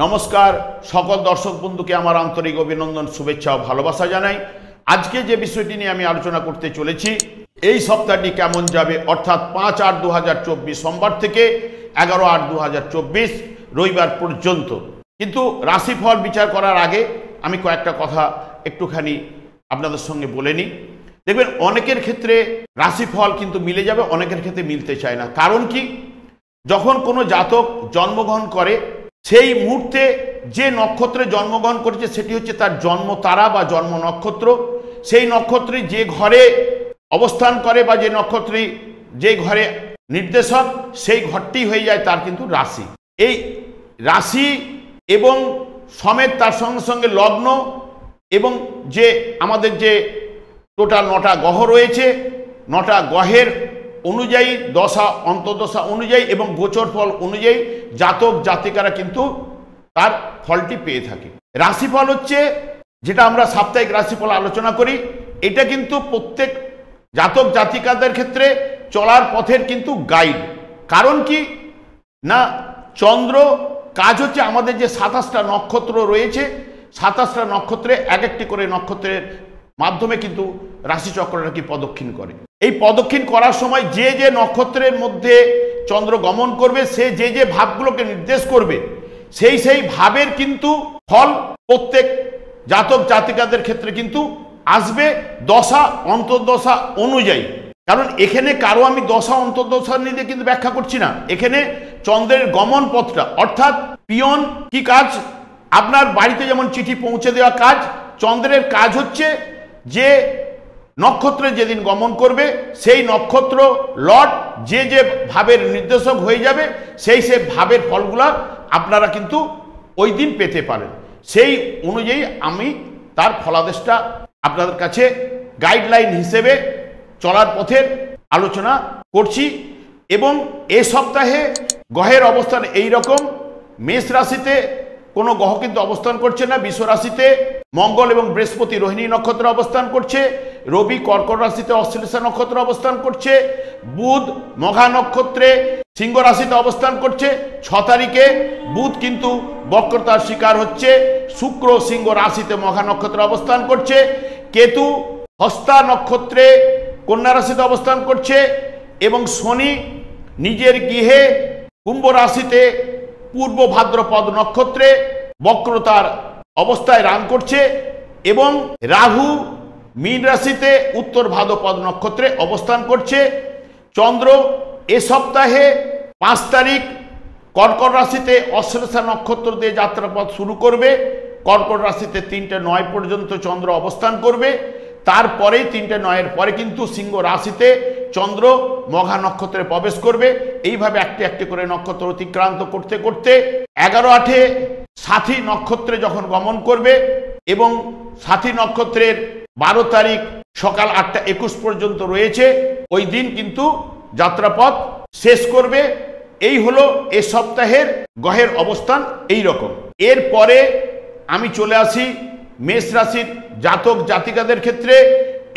নমস্কার সকল দর্শক বন্ধুকে আমার আন্তরিক অভিনন্দন শুভেচ্ছা ও ভালোবাসা জানাই। আজকে যে বিষয়টি নিয়ে আমি আলোচনা করতে চলেছি, এই সপ্তাহটি কেমন যাবে, অর্থাৎ 5-8-2024 সোমবার থেকে 11-8-2024 রবিবার পর্যন্ত। কিন্তু রাশিফল বিচার করার আগে আমি কয়েকটা কথা একটুখানি আপনাদের সঙ্গে বলে নিই। দেখবেন অনেকের ক্ষেত্রে রাশিফল কিন্তু মিলে যাবে, অনেকের ক্ষেত্রে মিলতে চায় না। কারণ কি, যখন কোনো জাতক জন্মগ্রহণ করে সেই মুহূর্তে যে নক্ষত্রে জন্মগ্রহণ করেছে সেটি হচ্ছে তার জন্ম তারা বা জন্ম নক্ষত্র। সেই নক্ষত্রে যে ঘরে অবস্থান করে বা যে নক্ষত্রে যে ঘরে নির্দেশক, সেই ঘরটি হয়ে যায় তার কিন্তু রাশি। এই রাশি এবং সমেত তার সঙ্গে সঙ্গে লগ্ন এবং যে আমাদের যে টোটাল 9টা গ্রহ রয়েছে, 9টা গ্রহের অনুযায়ী দশা অন্তর্দশা অনুযায়ী এবং গোচর ফল অনুযায়ী জাতক জাতিকারা কিন্তু তার ফলটি পেয়ে থাকে। রাশিফল হচ্ছে যেটা আমরা সাপ্তাহিক রাশিফল আলোচনা করি, এটা কিন্তু প্রত্যেক জাতক জাতিকাদের ক্ষেত্রে চলার পথের কিন্তু গাইড। কারণ কি না, চন্দ্র কাজ হচ্ছে আমাদের যে 27টা নক্ষত্র রয়েছে, 27টা নক্ষত্রে এক একটি করে নক্ষত্রের মাধ্যমে কিন্তু রাশিচক্রটা কি প্রদক্ষিণ করে। এই প্রদক্ষিণ করার সময় যে যে নক্ষত্রের মধ্যে চন্দ্র গমন করবে, সে যে যে ভাবগুলোকে নির্দেশ করবে, সেই সেই ভাবের কিন্তু ফল প্রত্যেক জাতক জাতিকাদের ক্ষেত্রে কিন্তু আসবে দশা অন্তর্দশা অনুযায়ী। কারণ এখানে কারো আমি দশা অন্তর্দশা নিয়ে কিন্তু ব্যাখ্যা করছি না, এখানে চন্দ্রের গমন পথটা, অর্থাৎ পিয়ন কি কাজ, আপনার বাড়িতে যেমন চিঠি পৌঁছে দেওয়া কাজ, চন্দ্রের কাজ হচ্ছে যে নক্ষত্রে যেদিন গমন করবে সেই নক্ষত্র লর্ড যে যে ভাবের নির্দেশক হয়ে যাবে, সেই সেই ভাবের ফলগুলা আপনারা কিন্তু ওই দিন পেতে পারেন। সেই অনুযায়ী আমি তার ফলাদেশটা আপনাদের কাছে গাইডলাইন হিসেবে চলার পথের আলোচনা করছি। এবং এ সপ্তাহে গ্রহের অবস্থান এই রকম, মেষ রাশিতে কোনো গ্রহ কিন্তু অবস্থান করছে না, বৃষ রাশিতে মঙ্গল এবং বৃহস্পতি রোহিণী নক্ষত্রে অবস্থান করছে, রবি কর্কট রাশিতে অশ্লেষা নক্ষত্রে অবস্থান করছে, বুধ মঘা নক্ষত্রে সিংহ রাশিতে অবস্থান করছে। 6 তারিখে বুধ কিন্তু বক্রতার শিকার হচ্ছে, শুক্র সিংহ রাশিতে মঘা নক্ষত্রে অবস্থান করছে, কেতু হস্তা নক্ষত্রে কন্যা রাশিতে অবস্থান করছে এবং শনি নিজের গৃহে কুম্ভ রাশিতে পূর্ব ভাদ্রপদ নক্ষত্রে বক্রতার অবস্থায় রান করছে এবং রাহু মীন রাশিতে উত্তর ভাদ্রপদ নক্ষত্রে অবস্থান করছে। চন্দ্র এ সপ্তাহে 5 তারিখ কর্কট রাশিতে অশ্লেষা নক্ষত্র দিয়ে যাত্রাপথ শুরু করবে। কর্কট রাশিতে 3টে 9 পর্যন্ত চন্দ্র অবস্থান করবে, তারপরেই 3টে 9-এর পরে কিন্তু সিংহ রাশিতে চন্দ্র মঘা নক্ষত্রে প্রবেশ করবে। এইভাবে একটি একটি করে নক্ষত্র অতিক্রান্ত করতে করতে 11-8-এ সাথী নক্ষত্রে যখন গমন করবে এবং সাথী নক্ষত্রের 12 তারিখ সকাল 8টা 21 পর্যন্ত রয়েছে, ওই দিন কিন্তু যাত্রাপথ শেষ করবে। এই হলো এ সপ্তাহের গ্রহের অবস্থান এই রকম। এরপরে আমি চলে আসি মেষ রাশির জাতক জাতিকাদের ক্ষেত্রে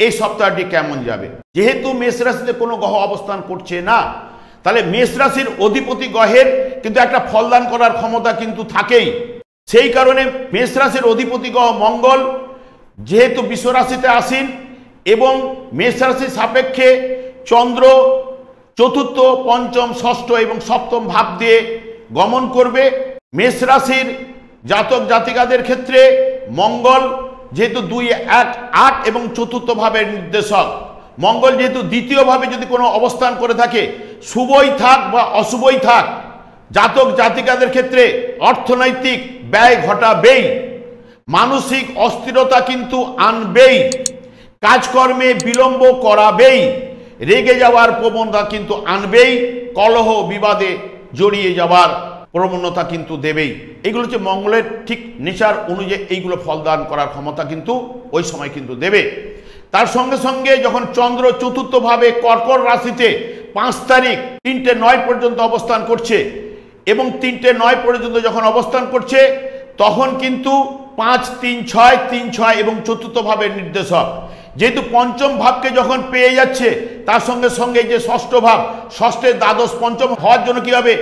এই সপ্তাহটি কেমন যাবে। যেহেতু মেষ রাশিতে কোনো গ্রহ অবস্থান করছে না, তাহলে মেষ রাশির অধিপতি গ্রহের কিন্তু একটা ফলদান করার ক্ষমতা কিন্তু থাকেই। সেই কারণে মেষ রাশির অধিপতি গ্রহ মঙ্গল যেহেতু বৃষ রাশিতে আসীন এবং মেষ রাশির সাপেক্ষে চন্দ্র চতুর্থ, পঞ্চম, ষষ্ঠ এবং সপ্তম ভাব দিয়ে গমন করবে, মেষ রাশির জাতক জাতিকাদের ক্ষেত্রে মঙ্গল যেহেতু 2, 1, 8 এবং চতুর্থ ভাবের নির্দেশক, মঙ্গল যেহেতু দ্বিতীয় ভাবে যদি কোনো অবস্থান করে থাকে, শুভই থাক বা অশুভই থাক, জাতক জাতিকাদের ক্ষেত্রে অর্থনৈতিক ব্যয় ঘটাবেই, মানসিক অস্থিরতা কিন্তু আনবেই, কাজকর্মে বিলম্ব করাবেই, রেগে যাওয়ার প্রবণতা কিন্তু আনবেই, কলহ বিবাদে জড়িয়ে যাওয়ার প্রবণতা কিন্তু দেবেই। এইগুলো হচ্ছে মঙ্গলের ঠিক নেচার অনুযায়ী এইগুলো ফলদান করার ক্ষমতা কিন্তু ওই সময় কিন্তু দেবে। তার সঙ্গে সঙ্গে যখন চন্দ্র চতুর্থভাবে কর্কট রাশিতে 5 তারিখ 3টে 9 পর্যন্ত অবস্থান করছে এবং 3টে 9 পর্যন্ত যখন অবস্থান করছে, তখন কিন্তু 5, 3, 6, 3, 6 এবং চতুর্থ ভাবের নির্দেশক যেহেতু পঞ্চম ভাবকে যখন পেয়ে যাচ্ছে, তার সঙ্গে সঙ্গে যে ষষ্ঠ ভাব, ষষ্ঠের দ্বাদশ পঞ্চম হওয়ার জন্য কি হবে,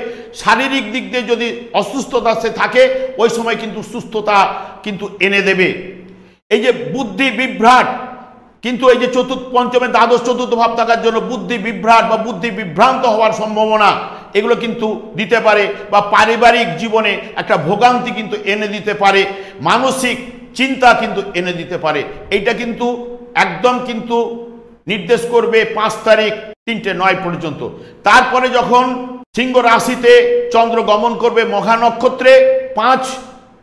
শারীরিক দিক দিয়ে যদি অসুস্থতা সে থাকে, ওই সময় কিন্তু সুস্থতা কিন্তু এনে দেবে। এই যে বুদ্ধি বিভ্রাট, কিন্তু এই যে পঞ্চমে দ্বাদশ চতুর্থ ভাব থাকার জন্য বুদ্ধি বিভ্রাট বা বুদ্ধি বিভ্রান্ত হওয়ার সম্ভাবনা এগুলো কিন্তু দিতে পারে, বা পারিবারিক জীবনে একটা ভোগান্তি কিন্তু এনে দিতে পারে, মানসিক চিন্তা কিন্তু এনে দিতে পারে। এইটা কিন্তু একদম কিন্তু নির্দেশ করবে 5 তারিখ 3:09 পর্যন্ত। তারপরে যখন সিংহ রাশিতে চন্দ্র গমন করবে মঘা নক্ষত্রে, 5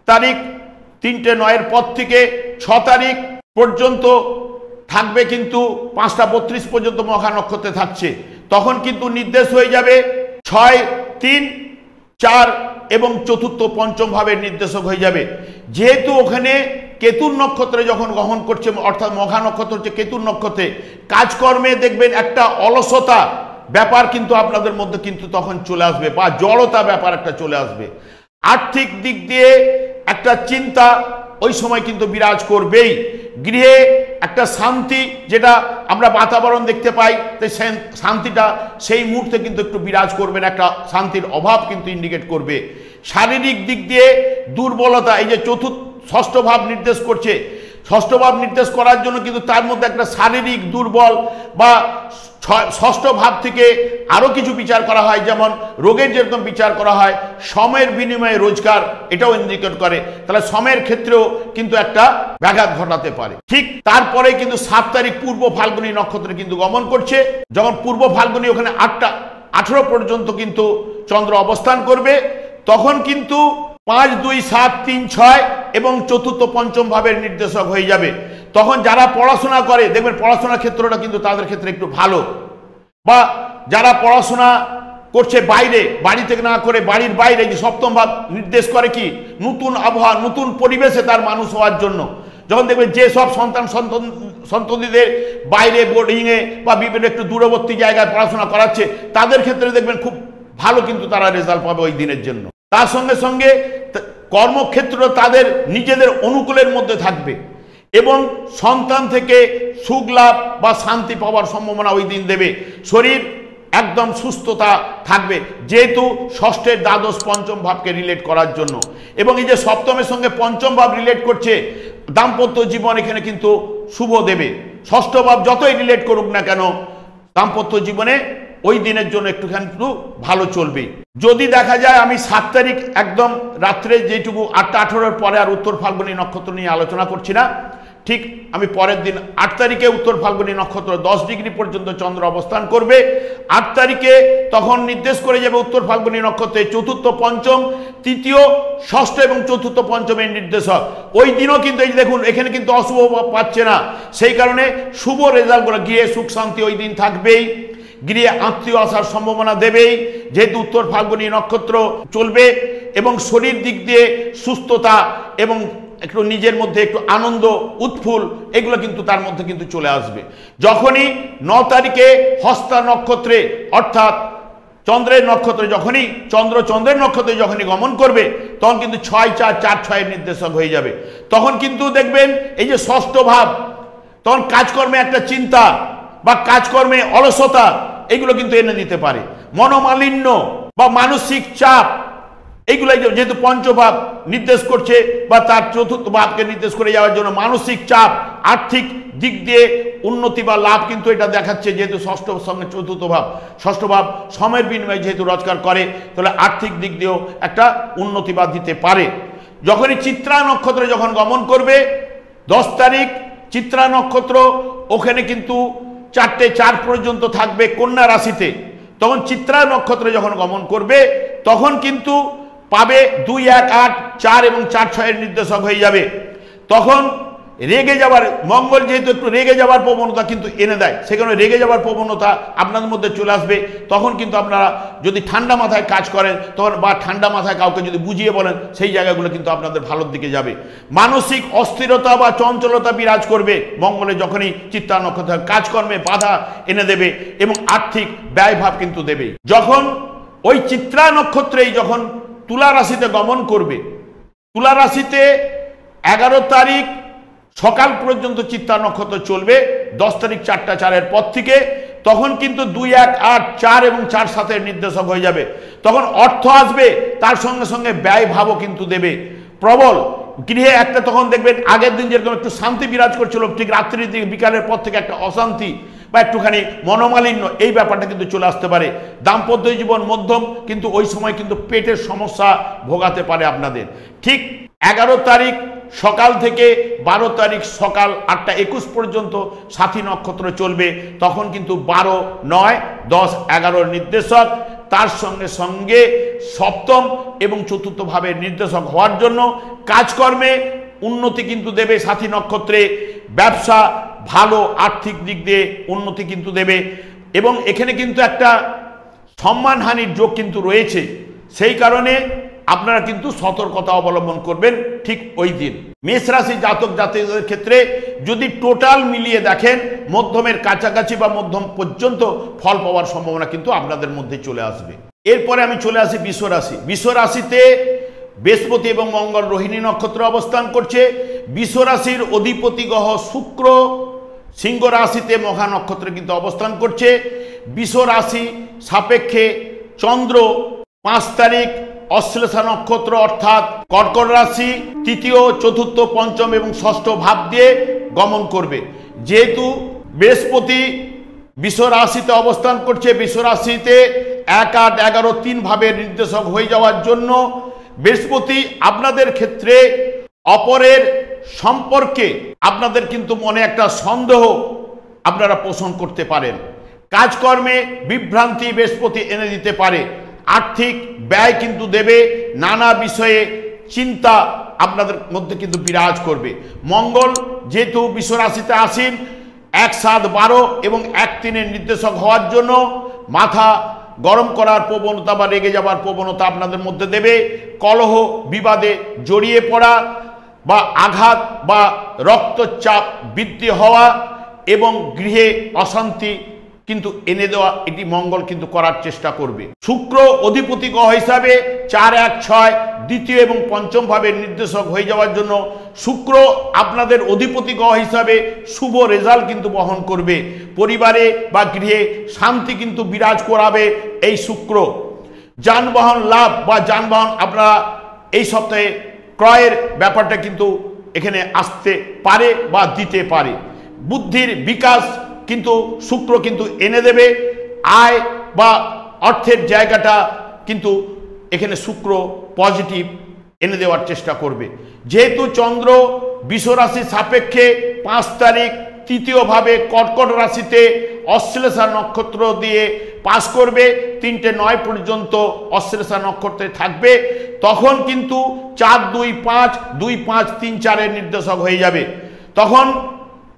তারিখ 3:09 পর থেকে 6 তারিখ পর্যন্ত থাকবে, কিন্তু 5:32 পর্যন্ত মঘা নক্ষত্রে থাকছে। তখন কিন্তু নির্দেশ হয়ে যাবে 6, 3, 4 এবং চতুর্থ পঞ্চম ভাবের নির্দেশক হয়ে যাবে। যেহেতু ওখানে কেতুর নক্ষত্রে যখন গ্রহণ করছে, অর্থাৎ মঘা নক্ষত্র হচ্ছে কেতুর নক্ষত্রে, কাজকর্মে দেখবেন একটা অলসতা ব্যাপার কিন্তু আপনাদের মধ্যে কিন্তু তখন চলে আসবে, বা জড়তা ব্যাপার একটা চলে আসবে। আর্থিক দিক দিয়ে একটা চিন্তা ওই সময় কিন্তু বিরাজ করবেই। গৃহে একটা শান্তি, যেটা আমরা বাতাবরণ দেখতে পাই, শান্তিটা সেই মুহূর্তে কিন্তু একটু বিরাজ করবে না, একটা শান্তির অভাব কিন্তু ইন্ডিকেট করবে। শারীরিক দিক দিয়ে দুর্বলতা, এই যে ষষ্ঠ ভাব নির্দেশ করছে, ষষ্ঠ ভাব নির্দেশ করার জন্য কিন্তু তার মধ্যে একটা শারীরিক দুর্বল, বা ষষ্ঠ ভাব থেকে আরও কিছু বিচার করা হয়, যেমন রোগের যেরকম বিচার করা হয়, সময়ের বিনিময়ে রোজগার, এটাও ইন্ডিকেট করে। তাহলে সময়ের ক্ষেত্রেও কিন্তু একটা ব্যাঘাত ঘটাতে পারে। ঠিক তারপরে কিন্তু 7 তারিখ পূর্ব ফাল্গুনী নক্ষত্রে কিন্তু গমন করছে। যখন পূর্ব ফাল্গুনী ওখানে 8টা 18 পর্যন্ত কিন্তু চন্দ্র অবস্থান করবে, তখন কিন্তু 5, 2, 7, 3, 6 এবং চতুর্থ পঞ্চম ভাবের নির্দেশক হয়ে যাবে। তখন যারা পড়াশোনা করে দেখবেন পড়াশোনার ক্ষেত্রটা কিন্তু তাদের ক্ষেত্রে একটু ভালো, বা যারা পড়াশোনা করছে বাইরে, বাড়ি থেকে না করে বাড়ির বাইরে, যে সপ্তম ভাব নির্দেশ করে কি নতুন আবহাওয়া, নতুন পরিবেশে তার মানুষ হওয়ার জন্য। যখন দেখবেন যে সব সন্ততিদের বাইরে বোর্ডিংয়ে বা বিভিন্ন একটু দূরবর্তী জায়গায় পড়াশোনা করাচ্ছে, তাদের ক্ষেত্রে দেখবেন খুব ভালো কিন্তু তারা রেজাল্ট পাবে ওই দিনের জন্য। তার সঙ্গে সঙ্গে কর্মক্ষেত্র তাদের নিজেদের অনুকূলের মধ্যে থাকবে, এবং সন্তান থেকে সুখ লাভ বা শান্তি পাওয়ার সম্ভাবনা ওই দিন দেবে। শরীর একদম সুস্থতা থাকবে, যেহেতু ষষ্ঠের দ্বাদশ পঞ্চম ভাবকে রিলেট করার জন্য। এবং এই যে সপ্তমের সঙ্গে পঞ্চম ভাব রিলেট করছে, দাম্পত্য জীবন এখানে কিন্তু শুভ দেবে। ষষ্ঠ ভাব যতই রিলেট করুক না কেন, দাম্পত্য জীবনে ওই দিনের জন্য একটুখানি ভালো চলবে। যদি দেখা যায়, আমি 7 তারিখ একদম রাত্রে যেটুকু 8টা 18-এর পরে আর উত্তর ফাল্গুনী নক্ষত্র নিয়ে আলোচনা করছি না, ঠিক আমি পরের দিন 8 তারিখে উত্তর ফাল্গুনী নক্ষত্র 10 ডিগ্রি পর্যন্ত চন্দ্র অবস্থান করবে। 8 তারিখে তখন নির্দেশ করে যাবে উত্তর ফাল্গুনী নক্ষত্রে চতুর্থ পঞ্চম, তৃতীয় ষষ্ঠ এবং চতুর্থ পঞ্চমের নির্দেশক। ওই দিনও কিন্তু এই দেখুন এখানে কিন্তু অশুভ পাচ্ছে না, সেই কারণে শুভ রেজাল্টগুলো, গিয়ে সুখ শান্তি ওই দিন থাকবেই, গৃহে আত্মীয় আসার সম্ভাবনা দেবেই, যেহেতু উত্তর ফাল্গুনী নক্ষত্র চলবে। এবং শরীর দিক দিয়ে সুস্থতা এবং একটু নিজের মধ্যে একটু আনন্দ উৎফুল, এগুলো কিন্তু তার মধ্যে কিন্তু চলে আসবে। যখনই 9 তারিখে হস্তা নক্ষত্রে, অর্থাৎ চন্দ্রের নক্ষত্রে, যখনই চন্দ্রের নক্ষত্রে যখনই গমন করবে, তখন কিন্তু 6, 4, 4, 6 এর নির্দেশক হয়ে যাবে। তখন কিন্তু দেখবেন এই যে ষষ্ঠ ভাব, তখন কাজকর্মে একটা চিন্তা বা কাজকর্মে অলসতা, এগুলো কিন্তু এনে দিতে পারে। মনোমালিন্য বা মানসিক চাপ, এইগুলো যেহেতু পঞ্চভাব নির্দেশ করছে বা তার চতুর্থ ভাবকে নির্দেশ করে যাওয়ার জন্য, মানসিক চাপ, আর্থিক দিক দিয়ে উন্নতি বা লাভ কিন্তু এটা দেখাচ্ছে। যেহেতু ষষ্ঠ সঙ্গে চতুর্থ ভাব, ষষ্ঠ ভাব সময়ের বিনিময়ে যেহেতু রোজগার করে, তাহলে আর্থিক দিক দিয়েও একটা উন্নতি বা দিতে পারে। যখনই চিত্রা নক্ষত্রে যখন গমন করবে 10 তারিখ, চিত্রা নক্ষত্র ওখানে কিন্তু 4:04 পর্যন্ত থাকবে কন্যা রাশিতে। তখন চিত্রা নক্ষত্রে যখন গমন করবে, তখন কিন্তু পাবে 2, 1, 8, 4 এবং 4, 6 এর নির্দেশক হয়ে যাবে। তখন রেগে যাবার, মঙ্গল যেহেতু একটু রেগে যাবার প্রবণতা কিন্তু এনে দেয়, সেখানে রেগে যাবার প্রবণতা আপনাদের মধ্যে চলে আসবে। তখন কিন্তু আপনারা যদি ঠান্ডা মাথায় কাজ করেন, তখন বা ঠান্ডা মাথায় কাউকে যদি বুঝিয়ে বলেন, সেই জায়গাগুলো কিন্তু আপনাদের ভালোর দিকে যাবে। মানসিক অস্থিরতা বা চঞ্চলতা বিরাজ করবে মঙ্গলে যখনই চিত্রা নক্ষত্র, কাজকর্মে বাধা এনে দেবে এবং আর্থিক ব্যয়ভাব কিন্তু দেবে। যখন ওই চিত্রা নক্ষত্রেই যখন তুলা রাশিতে গমন করবে, তুলা রাশিতে 11 তারিখ সকাল পর্যন্ত চিত্রা নক্ষত্র চলবে, 10 তারিখ 4টা 4-এর পর থেকে, তখন কিন্তু 2, 1, 8, 4 এবং 4, 7-এর নির্দেশক হয়ে যাবে। তখন অর্থ আসবে, তার সঙ্গে সঙ্গে ব্যয় ভাবও কিন্তু দেবে প্রবল। গৃহে একটা তখন দেখবেন আগের দিন যেরকম একটু শান্তি বিরাজ করছিল, ঠিক রাত্রির দিকে বিকালের পর থেকে একটা অশান্তি বা একটুখানি মনোমালিন্য, এই ব্যাপারটা কিন্তু চলে আসতে পারে। দাম্পত্য জীবন মধ্যম, কিন্তু ওই সময় কিন্তু পেটের সমস্যা ভোগাতে পারে আপনাদের। ঠিক 11 তারিখ সকাল থেকে 12 তারিখ সকাল 8টা 21 পর্যন্ত সাথী নক্ষত্র চলবে। তখন কিন্তু 12, 9, 10, 11-র নির্দেশক, তার সঙ্গে সঙ্গে সপ্তম এবং চতুর্থ ভাবের নির্দেশক হওয়ার জন্য কাজকর্মে উন্নতি কিন্তু দেবে সাথী নক্ষত্রে। ব্যবসা ভালো, আর্থিক দিক দিয়ে উন্নতি কিন্তু দেবে। এবং এখানে কিন্তু একটা সম্মানহানির যোগ কিন্তু রয়েছে, সেই কারণে আপনারা কিন্তু সতর্কতা অবলম্বন করবেন ঠিক ওই দিন। মেষ রাশি জাতক জাতিকাদের ক্ষেত্রে যদি টোটাল মিলিয়ে দেখেন, মধ্যমের কাছাকাছি বা মধ্যম পর্যন্ত ফল পাওয়ার সম্ভাবনা কিন্তু আপনাদের মধ্যে চলে আসবে। এরপরে আমি চলে আসি বৃষ রাশি। বৃষ রাশিতে বৃহস্পতি এবং মঙ্গল রোহিণী নক্ষত্র অবস্থান করছে। বৃষ রাশির অধিপতি গ্রহ শুক্র সিংহ রাশিতে মঘা নক্ষত্রে কিন্তু অবস্থান করছে। বৃষ রাশি সাপেক্ষে চন্দ্র 5 তারিখ অশ্লেষা নক্ষত্র অর্থাৎ কর্কট রাশি 3য়, 4র্থ, 5ম এবং 6ষ্ঠ ভাব দিয়ে গমন করবে। যেহেতু বৃহস্পতি বৃষ রাশিতে অবস্থান করছে, বৃষ রাশিতে 1, 8, 11, 3 ভাবের নির্দেশক হয়ে যাওয়ার জন্য বৃহস্পতি আপনাদের ক্ষেত্রে অপরের সম্পর্কে আপনাদের কিন্তু মনে একটা সন্দেহ আপনারা পোষণ করতে পারেন। কাজকর্মে বিভ্রান্তি বৃহস্পতি এনে দিতে পারে। আর্থিক ব্যয় কিন্তু দেবে, নানা বিষয়ে চিন্তা আপনাদের মধ্যে কিন্তু বিরাজ করবে। মঙ্গল যেহেতু বৃষ রাশিতে আসীন 1, 7, 12 এবং 1, 3-এর নির্দেশক হওয়ার জন্য মাথা গরম করার প্রবণতা বা রেগে যাওয়ার প্রবণতা আপনাদের মধ্যে দেবে। কলহ বিবাদে জড়িয়ে পড়া বা আঘাত বা রক্তচাপ বৃদ্ধি হওয়া এবং গৃহে অশান্তি কিন্তু এনে দেওয়া, এটি মঙ্গল কিন্তু করার চেষ্টা করবে। শুক্র অধিপতি গ্রহ হিসাবে 4, 1, 6 দ্বিতীয় এবং পঞ্চম ভাবের নির্দেশক হয়ে যাওয়ার জন্য শুক্র আপনাদের অধিপতি গ্রহ হিসাবে শুভ রেজাল্ট কিন্তু বহন করবে। পরিবারে বা গৃহে শান্তি কিন্তু বিরাজ করাবে এই শুক্র। যানবাহন লাভ বা যানবাহন আপনারা এই সপ্তাহে ক্রয়ের ব্যাপারটা কিন্তু এখানে আসতে পারে বা দিতে পারে। বুদ্ধির বিকাশ কিন্তু শুক্র কিন্তু এনে দেবে। আয় বা অর্থের জায়গাটা কিন্তু এখানে শুক্র পজিটিভ এনে দেওয়ার চেষ্টা করবে। যেহেতু চন্দ্র বৃষ রাশি সাপেক্ষে 5 তারিখ 3য় ভাবে কর্কট রাশিতে অশ্লেষা নক্ষত্র দিয়ে পাস করবে, 3টে 9 পর্যন্ত অশ্লেষা নক্ষত্রে থাকবে, তখন কিন্তু 4, 2, 5, 2, 5, 3, 4-এর নির্দেশক হয়ে যাবে। তখন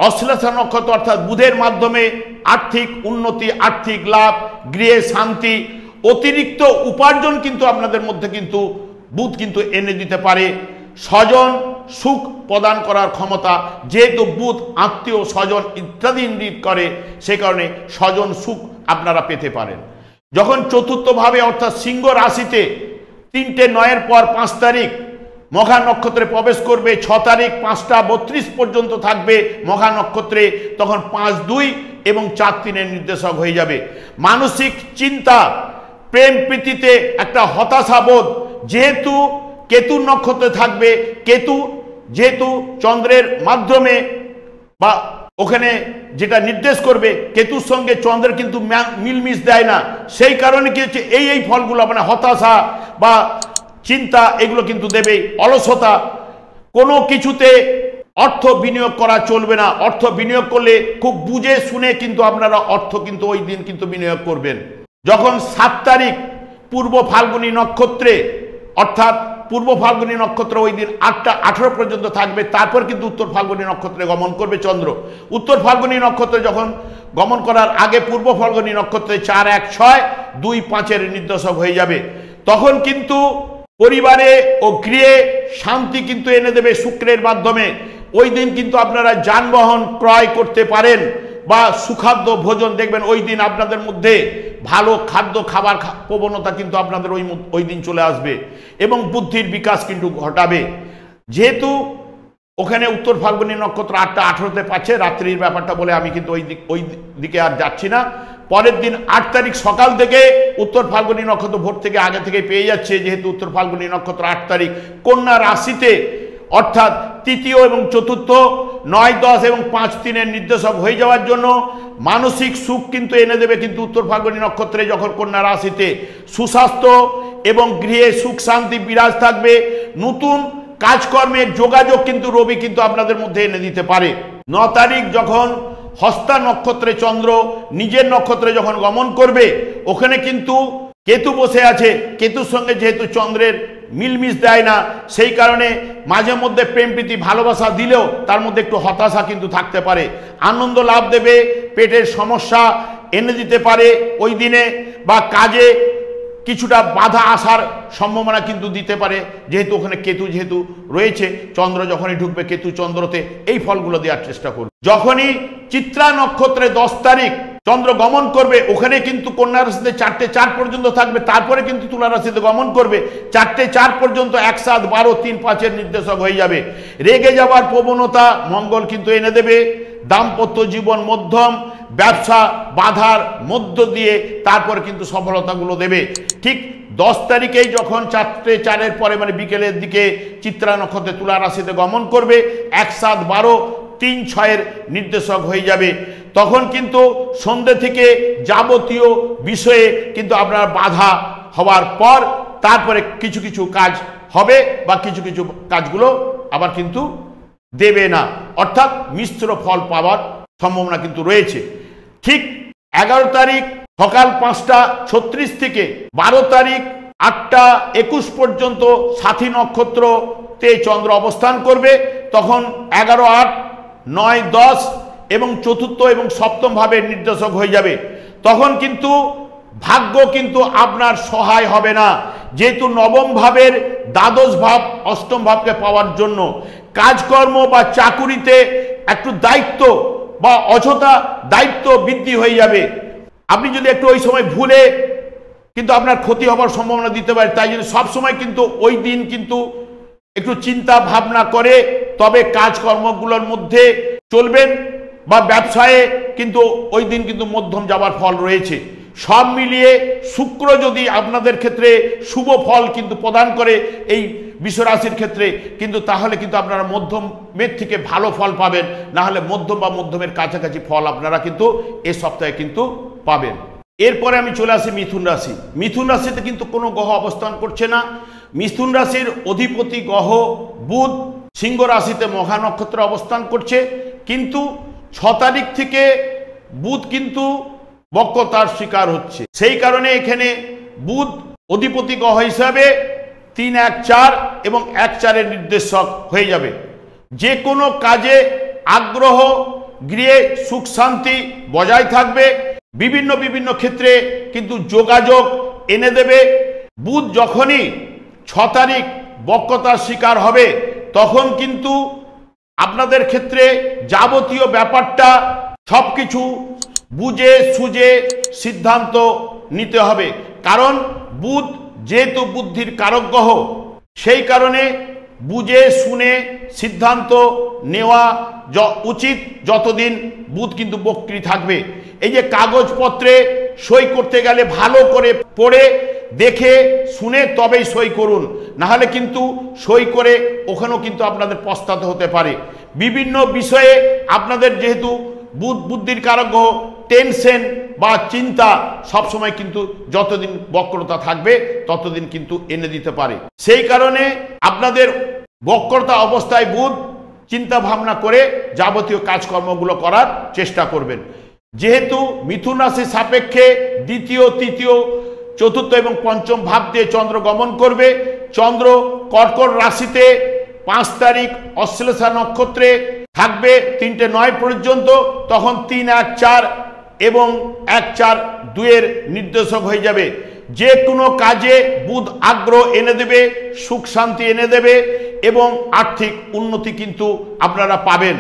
অশ্লেষা নক্ষত্র অর্থাৎ বুধের মাধ্যমে আর্থিক উন্নতি, আর্থিক লাভ, গৃহে শান্তি, অতিরিক্ত উপার্জন কিন্তু আপনাদের মধ্যে কিন্তু বুধ কিন্তু এনে দিতে পারে। স্বজন সুখ প্রদান করার ক্ষমতা, যেহেতু বুধ আত্মীয় স্বজন ইত্যাদি ইঙ্গিত করে, সেই কারণে স্বজন সুখ আপনারা পেতে পারেন। যখন চতুর্থ ভাবে অর্থাৎ সিংহ রাশিতে 3টে 9-এর পর 5 তারিখ মঘা নক্ষত্রে প্রবেশ করবে, 6 তারিখ 5টা 32 পর্যন্ত থাকবে মঘা নক্ষত্রে, তখন 5, 2 এবং 4, 3-এর নির্দেশক হয়ে যাবে। মানসিক চিন্তা, প্রেম প্রীতিতে একটা হতাশাবোধ, যেহেতু কেতু নক্ষত্রে থাকবে, কেতু যেহেতু চন্দ্রের মাধ্যমে বা ওখানে যেটা নির্দেশ করবে, কেতুর সঙ্গে চন্দ্রের কিন্তু মিলমিশ দেয় না, সেই কারণে কি হচ্ছে এই ফলগুলো মানে হতাশা বা চিন্তা এগুলো কিন্তু দেবে। অলসতা, কোনো কিছুতে অর্থ বিনিয়োগ করা চলবে না। অর্থ বিনিয়োগ করলে খুব বুঝে শুনে কিন্তু আপনারা অর্থ কিন্তু ওই দিন কিন্তু বিনিয়োগ করবেন। যখন 7 তারিখ পূর্ব ফাল্গুনী নক্ষত্রে অর্থাৎ পূর্ব ফাল্গুনী নক্ষত্র ওই দিন 8টা 18 পর্যন্ত থাকবে, তারপর কিন্তু উত্তর ফাল্গুনী নক্ষত্রে গমন করবে চন্দ্র। উত্তর ফাল্গুনী নক্ষত্রে যখন গমন করার আগে পূর্ব ফাল্গুনী নক্ষত্রে 4, 1, 6, 2, 5-এর নির্দেশক হয়ে যাবে। তখন কিন্তু পরিবারে ও গৃহে শান্তি কিন্তু এনে দেবে শুক্রের মাধ্যমে। ওই দিন কিন্তু আপনারা যানবাহন ক্রয় করতে পারেন বা সুখাদ্য ভোজন দেখবেন ওই দিন আপনাদের মধ্যে ভালো খাদ্য খাবার প্রবণতা কিন্তু আপনাদের ওই দিন চলে আসবে এবং বুদ্ধির বিকাশ কিন্তু ঘটাবে। যেহেতু ওখানে উত্তর ফাল্গুনী নক্ষত্র 8টা 18-তে পাচ্ছে, রাত্রির ব্যাপারটা বলে আমি কিন্তু ওই দিকে আর যাচ্ছি না। পরের দিন 8 তারিখ সকাল থেকে উত্তর ফাল্গুনী নক্ষত্র ভোর থেকে আগে থেকে পেয়ে যাচ্ছে, যেহেতু উত্তর ফাল্গুনী নক্ষত্র 8 তারিখ কন্যা রাশিতে, অর্থাৎ তৃতীয় এবং চতুর্থ 9, 10 এবং 5-3-এর নির্দেশক হয়ে যাওয়ার জন্য মানসিক সুখ কিন্তু এনে দেবে। কিন্তু উত্তর ফাল্গুনী নক্ষত্রে যখন কন্যা রাশিতে সুস্বাস্থ্য এবং গৃহে সুখ শান্তি বিরাজ থাকবে। নতুন কাজকর্মের যোগাযোগ কিন্তু রবি কিন্তু আপনাদের মধ্যে এনে দিতে পারে। 9 তারিখ যখন হস্তা নক্ষত্রে চন্দ্র নিজের নক্ষত্রে যখন গমন করবে, ওখানে কিন্তু কেতু বসে আছে। কেতুর সঙ্গে যেহেতু চন্দ্রের মিলমিশ দেয় না, সেই কারণে মাঝে মধ্যে প্রেম প্রীতি ভালোবাসা দিলেও তার মধ্যে একটু হতাশা কিন্তু থাকতে পারে। আনন্দ লাভ দেবে, পেটের সমস্যা এনে দিতে পারে ওই দিনে, বা কাজে কিছুটা বাধা আসার সম্ভাবনা কিন্তু দিতে পারে, যেহেতু ওখানে কেতু যেহেতু রয়েছে। চন্দ্র যখনই ঢুকবে কেতু চন্দ্রতে, এই ফলগুলো দেওয়ার চেষ্টা করবে। যখনই চিত্রা নক্ষত্রে 10 তারিখ চন্দ্র গমন করবে, ওখানে কিন্তু কন্যা রাশিতে 4টে 4 পর্যন্ত থাকবে, তারপরে কিন্তু তুলা রাশিতে গমন করবে। 4টে 4 পর্যন্ত 1, 7, 12, 3, 5-এর নির্দেশক হয়ে যাবে। রেগে যাওয়ার প্রবণতা মঙ্গল কিন্তু এনে দেবে। দাম্পত্য জীবন মধ্যম, ব্যবসা বাধার মধ্য দিয়ে তারপরে কিন্তু সফলতাগুলো দেবে। ঠিক 10 তারিখেই যখন 4টে 4-এর পরে মানে বিকেলের দিকে চিত্রা নক্ষত্রে তুলা রাশিতে গমন করবে, 1, 7, 12, 3, 6-এর নির্দেশক হয়ে যাবে। তখন কিন্তু সন্ধ্যে থেকে যাবতীয় বিষয়ে কিন্তু আপনার বাধা হওয়ার পর তারপরে কিছু কিছু কাজ হবে, বা কিছু কিছু কাজগুলো আবার কিন্তু দেবে না, অর্থাৎ মিশ্র ফল পাওয়ার সম্ভাবনা কিন্তু রয়েছে। ঠিক 11 তারিখ সকাল 5টা 36 থেকে 12 তারিখ 8টা 21 পর্যন্ত সাথী নক্ষত্রতে চন্দ্র অবস্থান করবে। তখন 11, 8, 9, 10 এবং চতুর্থ এবং সপ্তম ভাবের নির্দেশক হয়ে যাবে। তখন কিন্তু ভাগ্য কিন্তু আপনার সহায় হবে না, যেহেতু নবম ভাবের দ্বাদশ ভাব অষ্টম ভাবকে পাওয়ার জন্য কাজকর্ম বা চাকুরিতে একটু দায়িত্ব বা অযথা দায়িত্ব বৃদ্ধি হয়ে যাবে। আপনি যদি একটু ওই সময় ভুলে কিন্তু আপনার ক্ষতি হওয়ার সম্ভাবনা দিতে পারে। তাই জন্য সবসময় কিন্তু ওই দিন কিন্তু একটু চিন্তা ভাবনা করে তবে কাজকর্মগুলোর মধ্যে চলবেন, বা ব্যবসায়ে কিন্তু ওই দিন কিন্তু মধ্যম যাওয়ার ফল রয়েছে। সব মিলিয়ে শুক্র যদি আপনাদের ক্ষেত্রে শুভ ফল কিন্তু প্রদান করে এই বিশ্বরাশির ক্ষেত্রে, কিন্তু তাহলে কিন্তু আপনারা মধ্যমের থেকে ভালো ফল পাবেন, না হলে মধ্যম বা মধ্যমের কাছাকাছি ফল আপনারা কিন্তু এ সপ্তাহে কিন্তু পাবেন। এরপরে আমি চলে আসি মিথুন রাশি। মিথুন রাশিতে কিন্তু কোনো গ্রহ অবস্থান করছে না। মিথুন রাশির অধিপতি গ্রহ বুধ সিংহ রাশিতে মঘা নক্ষত্রে অবস্থান করছে, কিন্তু 6 তারিখ থেকে বুধ কিন্তু বক্রতার শিকার হচ্ছে। সেই কারণে এখানে বুধ অধিপতি গ্রহ হিসাবে 3, 1, 4 এবং 1, 4-এর নির্দেশক হয়ে যাবে। যে কোনো কাজে আগ্রহ, গৃহে সুখ শান্তি বজায় থাকবে। বিভিন্ন ক্ষেত্রে কিন্তু যোগাযোগ এনে দেবে। বুধ যখনই 6 তারিখ বক্রতার শিকার হবে, তখন কিন্তু আপনাদের ক্ষেত্রে যাবতীয় ব্যাপারটা সবকিছু বুঝে সুঝে সিদ্ধান্ত নিতে হবে। কারণ বুধ যেহেতু বুদ্ধির কারক গ্রহ, সেই কারণে বুঝে শুনে সিদ্ধান্ত নেওয়া উচিত যতদিন বুধ কিন্তু বক্রী থাকবে। এই যে কাগজপত্রে সই করতে গেলে ভালো করে পড়ে দেখে শুনে তবেই সই করুন, না হলে কিন্তু সই করে ওখানেও কিন্তু আপনাদের পস্তাতে হতে পারে। বিভিন্ন বিষয়ে আপনাদের যেহেতু বুদ্ধির কারক গ্রহ, টেনশন বা চিন্তা সবসময় কিন্তু যতদিন বক্রতা থাকবে ততদিন কিন্তু এনে দিতে পারে। সেই কারণে আপনাদের বক্রতা অবস্থায় বুধ চিন্তা ভাবনা করে যাবতীয় কাজকর্মগুলো করার চেষ্টা করবেন। যেহেতু মিথুন রাশির সাপেক্ষে দ্বিতীয়, তৃতীয়, চতুর্থ এবং পঞ্চম ভাব দিয়ে চন্দ্র গমন করবে। চন্দ্র কর্কট রাশিতে 5 তারিখ অশ্লেষা নক্ষত্রে থাকবে 3টে 9 পর্যন্ত। তখন 3, 1, 4 এবং 1, 4, 2-এর নির্দেশক হয়ে যাবে। যে কোনো কাজে বুধ আগ্রহ এনে দেবে, সুখ শান্তি এনে দেবে এবং আর্থিক উন্নতি কিন্তু আপনারা পাবেন।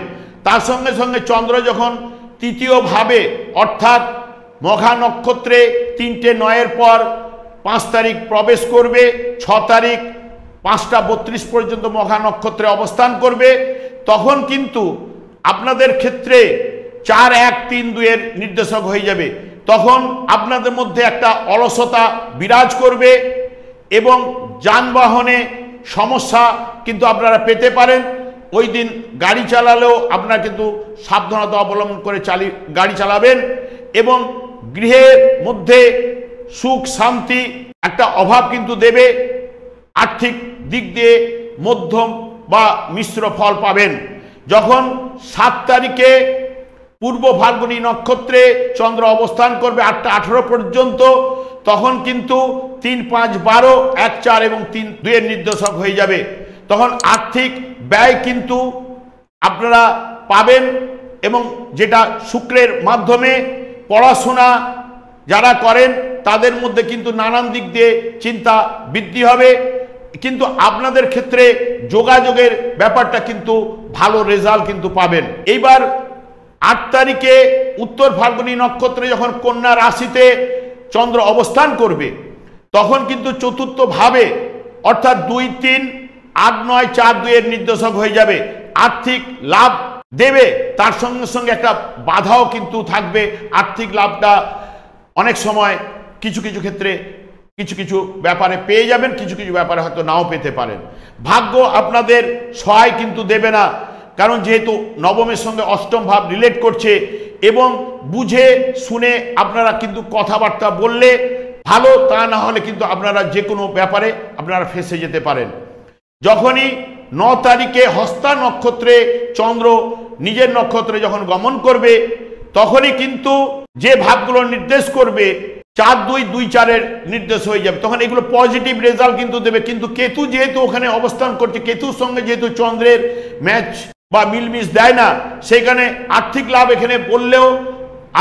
তার সঙ্গে সঙ্গে চন্দ্র যখন তৃতীয় ভাবে অর্থাৎ মঘা নক্ষত্রে 3টে 9-এর পর 5 তারিখ প্রবেশ করবে, 6 তারিখ 5টা 32 পর্যন্ত মঘা নক্ষত্রে অবস্থান করবে। তখন কিন্তু আপনাদের ক্ষেত্রে 4, 1, 3, 2 এর নির্দেশক হয়ে যাবে। তখন আপনাদের মধ্যে একটা অলসতা বিরাজ করবে এবং যানবাহনে সমস্যা কিন্তু আপনারা পেতে পারেন। ওই দিন গাড়ি চালালেও আপনারা কিন্তু সাবধানতা অবলম্বন করে গাড়ি চালাবেন এবং গৃহের মধ্যে সুখ শান্তি একটা অভাব কিন্তু দেবে। আর্থিক দিক দিয়ে মধ্যম বা মিশ্র ফল পাবেন। যখন 7 তারিখে পূর্ব ফাল্গুনী নক্ষত্রে চন্দ্র অবস্থান করবে 8টা 18 পর্যন্ত, তখন কিন্তু 3, 5, 12, 1, 4 এবং 3, 2 এর নির্দেশক হয়ে যাবে। তখন আর্থিক ব্যয় কিন্তু আপনারা পাবেন এবং যেটা শুক্রের মাধ্যমে পড়াশোনা যারা করেন তাদের মধ্যে কিন্তু নানান দিক দিয়ে চিন্তা বৃদ্ধি হবে, কিন্তু আপনাদের ক্ষেত্রে যোগাযোগের ব্যাপারটা কিন্তু ভালো রেজাল্ট কিন্তু পাবেন। এইবার 8 তারিখে উত্তর ফাল্গুনী নক্ষত্রে যখন কন্যা রাশিতে চন্দ্র অবস্থান করবে তখন কিন্তু চতুর্থ ভাবে অর্থাৎ 2, 3, 8, 9, 4, 2 এর নির্দেশক হয়ে যাবে। আর্থিক লাভ দেবে, তার সঙ্গে সঙ্গে একটা বাধাও কিন্তু থাকবে। আর্থিক লাভটা অনেক সময় কিছু কিছু ক্ষেত্রে কিছু কিছু ব্যাপারে পেয়ে যাবেন, কিছু কিছু ব্যাপারে হয়তো নাও পেতে পারেন। ভাগ্য আপনাদের সহায় কিন্তু দেবে না, কারণ যেহেতু নবমের সঙ্গে অষ্টম ভাব রিলেট করছে এবং বুঝে শুনে আপনারা কিন্তু কথাবার্তা বললে ভালো, তা না হলে কিন্তু আপনারা যে কোনো ব্যাপারে আপনারা ফেঁসে যেতে পারেন। যখনই 9 তারিখে হস্তা নক্ষত্রে চন্দ্র নিজের নক্ষত্রে যখন গমন করবে তখনই কিন্তু যে ভাবগুলো নির্দেশ করবে 4, 2, 2, 4 এর নির্দেশ হয়ে যাবে। তখন এগুলো পজিটিভ রেজাল্ট কিন্তু দেবে। কিন্তু কেতু যেহেতু ওখানে অবস্থান করছে, কেতুর সঙ্গে যেহেতু চন্দ্রের ম্যাচ বা মিলমিশ দেয় না, সেখানে আর্থিক লাভ এখানে বললেও,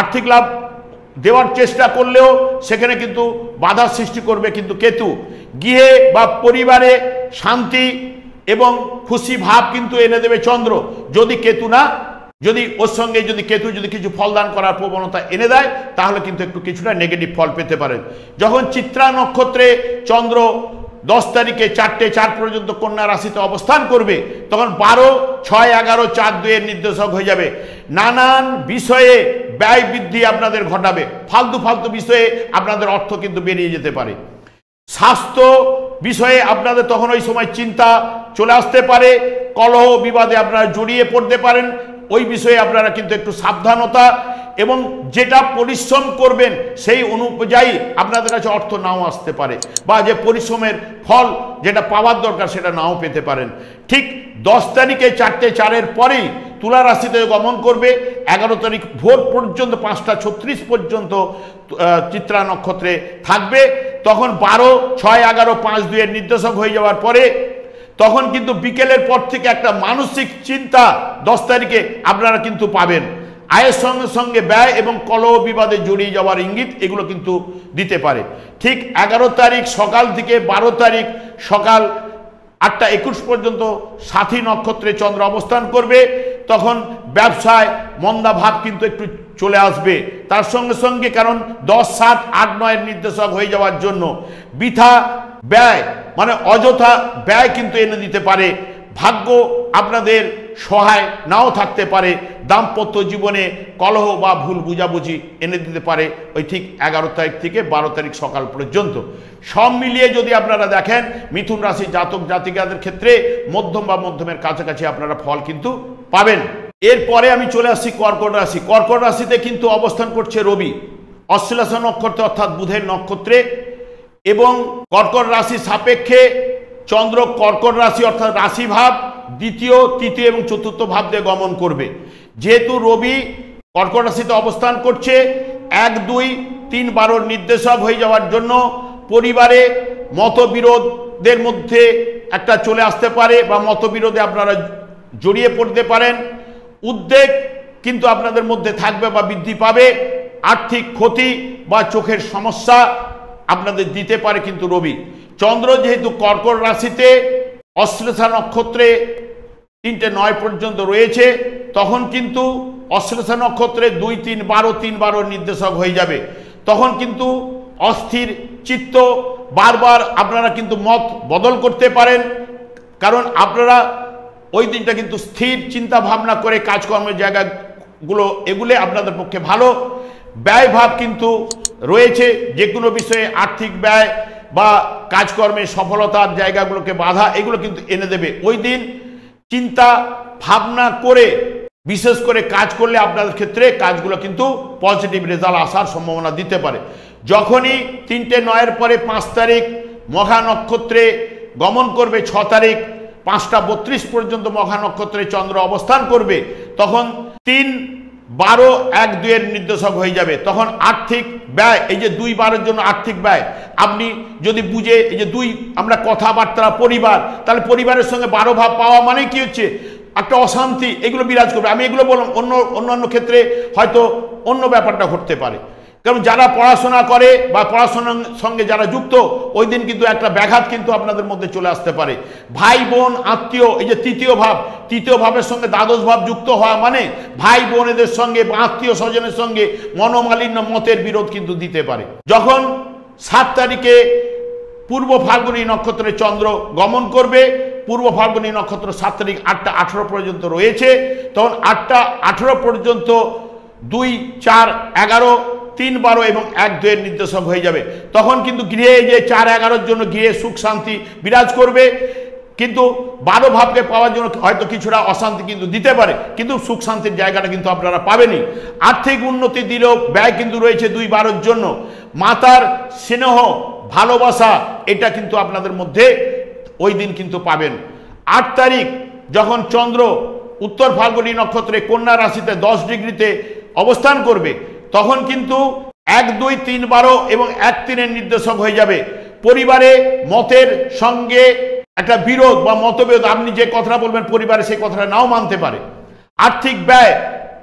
আর্থিক লাভ দেওয়ার চেষ্টা করলেও সেখানে কিন্তু বাধা সৃষ্টি করবে কিন্তু কেতু। গৃহে বা পরিবারে শান্তি এবং খুশি ভাব কিন্তু এনে দেবে চন্দ্র, যদি কেতু না, যদি ওর সঙ্গে যদি কেতু যদি কিছু ফলদান করার প্রবণতা এনে দেয় তাহলে কিন্তু একটু কিছুটা নেগেটিভ ফল পেতে পারেন। যখন চিত্রা নক্ষত্রে চন্দ্র 10 তারিখে 4টে 4 পর্যন্ত কন্যা রাশিতে অবস্থান করবে তখন 12, 6, 11, 4, 2 এর নির্দেশক হয়ে যাবে। নানান বিষয়ে ব্যয় বৃদ্ধি আপনাদের ঘটাবে, ফালতু ফালতু বিষয়ে আপনাদের অর্থ কিন্তু বেরিয়ে যেতে পারে। স্বাস্থ্য বিষয়ে আপনাদের তখন ওই সময় চিন্তা চলে আসতে পারে, কলহ বিবাদে আপনারা জড়িয়ে পড়তে পারেন। ওই বিষয়ে আপনারা কিন্তু একটু সাবধানতা এবং যেটা পরিশ্রম করবেন সেই অনুযায়ী আপনাদের কাছে অর্থ নাও আসতে পারে, বা যে পরিশ্রমের ফল যেটা পাওয়ার দরকার সেটা নাও পেতে পারেন। ঠিক 10 তারিখে 4টে 4 এর পরেই তুলা রাশিতে গমন করবে। 11 তারিখ ভোর পর্যন্ত 5টা 36 পর্যন্ত চিত্রা নক্ষত্রে থাকবে। তখন 12, 6, 11, 5, 2 এর নির্দেশক হয়ে যাওয়ার পরে তখন কিন্তু বিকেলের পর থেকে একটা মানসিক চিন্তা 10 তারিখে আপনারা কিন্তু পাবেন। আয়ের সঙ্গে সঙ্গে ব্যয় এবং কলহ বিবাদে জড়িয়ে যাওয়ার ইঙ্গিত এগুলো কিন্তু দিতে পারে। ঠিক 11 তারিখ সকাল থেকে 12 তারিখ সকাল 8টা 21 পর্যন্ত সাথী নক্ষত্রে চন্দ্র অবস্থান করবে। তখন ব্যবসায় মন্দা ভাব কিন্তু একটু চলে আসবে। তার সঙ্গে সঙ্গে কারণ 10, 7, 8, 9 এর নির্দেশক হয়ে যাওয়ার জন্য বৃথা ব্যয় মানে অযথা ব্যয় কিন্তু এনে দিতে পারে। ভাগ্য আপনাদের সহায় নাও থাকতে পারে। দাম্পত্য জীবনে কলহ বা ভুল বুঝাবুঝি এনে দিতে পারে ওই ঠিক 11 তারিখ থেকে 12 তারিখ সকাল পর্যন্ত। সব মিলিয়ে যদি আপনারা দেখেন মিথুন রাশি জাতক জাতিকাদের ক্ষেত্রে মধ্যম বা মধ্যমের কাছাকাছি আপনারা ফল কিন্তু পাবেন। এরপরে আমি চলে আসছি কর্কট রাশি। কর্কট রাশিতে কিন্তু অবস্থান করছে রবি অশ্লেষা নক্ষত্রে অর্থাৎ বুধের নক্ষত্রে, এবং কর্কট রাশি সাপেক্ষে চন্দ্র কর্কট রাশি অর্থাৎ রাশি ভাব দ্বিতীয়, তৃতীয় এবং চতুর্থ ভাব দিয়ে গমন করবে। যেহেতু রবি কর্কট রাশিতে অবস্থান করছে 1, 2, 3, 12 নির্দেশক হয়ে যাওয়ার জন্য পরিবারে মতবিরোধের মধ্যে একটা চলে আসতে পারে বা মতবিরোধে আপনারা জড়িয়ে পড়তে পারেন। উদ্বেগ কিন্তু আপনাদের মধ্যে থাকবে বা বৃদ্ধি পাবে। আর্থিক ক্ষতি বা চোখের সমস্যা আপনাদের দিতে পারে কিন্তু রবি। চন্দ্র যেহেতু কর্কট রাশিতে অশ্লেষা নক্ষত্রে 3টে 9 পর্যন্ত রয়েছে তখন কিন্তু অশ্লেষা নক্ষত্রে 2, 3, 12, 3, 12 নির্দেশক হয়ে যাবে। তখন কিন্তু অস্থির চিত্ত, বারবার আপনারা কিন্তু মত বদল করতে পারেন, কারণ আপনারা ওই দিনটা কিন্তু স্থির চিন্তা ভাবনা করে কাজকর্মের জায়গাগুলো এগুলো আপনাদের পক্ষে ভালো। ব্যয় ভাব কিন্তু রয়েছে, যে কোনো বিষয়ে আর্থিক ব্যয় বা কাজকর্মে সফলতার জায়গাগুলোকে বাধা এগুলো কিন্তু এনে দেবে। ওই দিন চিন্তা ভাবনা করে বিশেষ করে কাজ করলে আপনাদের ক্ষেত্রে কাজগুলো কিন্তু পজিটিভ রেজাল্ট আসার সম্ভাবনা দিতে পারে। যখনই 3:09 পরে 5 তারিখ মঘা নক্ষত্রে গমন করবে, 6 তারিখ 5:32 পর্যন্ত মঘা নক্ষত্রে চন্দ্র অবস্থান করবে, তখন 3, 12, 1, 2 এর নির্দেশক হয়ে যাবে। তখন আর্থিক ব্যয়, এই যে 2, 12 জন্য আর্থিক ব্যয় আপনি যদি বুঝে, এই যে 2 আমরা কথাবার্তা পরিবার, তাহলে পরিবারের সঙ্গে 12 ভাব পাওয়া মানে কি হচ্ছে একটা অশান্তি, এগুলো বিরাজ করবে। আমি এগুলো বললাম, অন্যান্য ক্ষেত্রে হয়তো অন্য ব্যাপারটা ঘটতে পারে। কারণ যারা পড়াশোনা করে বা পড়াশোনার সঙ্গে যারা যুক্ত, ওই দিন কিন্তু একটা ব্যাঘাত কিন্তু আপনাদের মধ্যে চলে আসতে পারে। ভাই বোন আত্মীয়, এই যে তৃতীয় ভাবের সঙ্গে দ্বাদশ ভাব যুক্ত হওয়া মানে ভাই বোনেদের সঙ্গে বা আত্মীয় স্বজনের সঙ্গে মনোমালিন্য, মতের বিরোধ কিন্তু দিতে পারে। যখন 7 তারিখে পূর্ব ফাল্গুনী নক্ষত্রে চন্দ্র গমন করবে, পূর্ব ফাল্গুনী নক্ষত্র 7 তারিখ 8:18 পর্যন্ত রয়েছে, তখন 8:18 পর্যন্ত 2, 4, 11, 3, 12 এবং 1, 2 এর নির্দেশক হয়ে যাবে। তখন কিন্তু গৃহে যে 4, 11 জন্য গৃহে সুখ শান্তি বিরাজ করবে, কিন্তু 12 ভাবকে পাওয়ার জন্য হয়তো কিছুটা অশান্তি কিন্তু দিতে পারে, কিন্তু সুখ শান্তির জায়গাটা কিন্তু আপনারা পাবেনই। আর্থিক উন্নতি দিলেও ব্যয় কিন্তু রয়েছে 2, 12 জন্য। মাতার স্নেহ ভালোবাসা এটা কিন্তু আপনাদের মধ্যে ওই দিন কিন্তু পাবেন। 8 তারিখ যখন চন্দ্র উত্তর ফাল্গুনী নক্ষত্রে কন্যা রাশিতে 10 ডিগ্রিতে অবস্থান করবে, তখন কিন্তু 1, 2, 3, 12 এবং 1, 3 এর নির্দেশক হয়ে যাবে। পরিবারে মতের সঙ্গে একটা বিরোধ বা মতবিরোধ, আপনি যে কথাটা বলবেন পরিবারে সেই কথাটা নাও মানতে পারে। আর্থিক ব্যয়,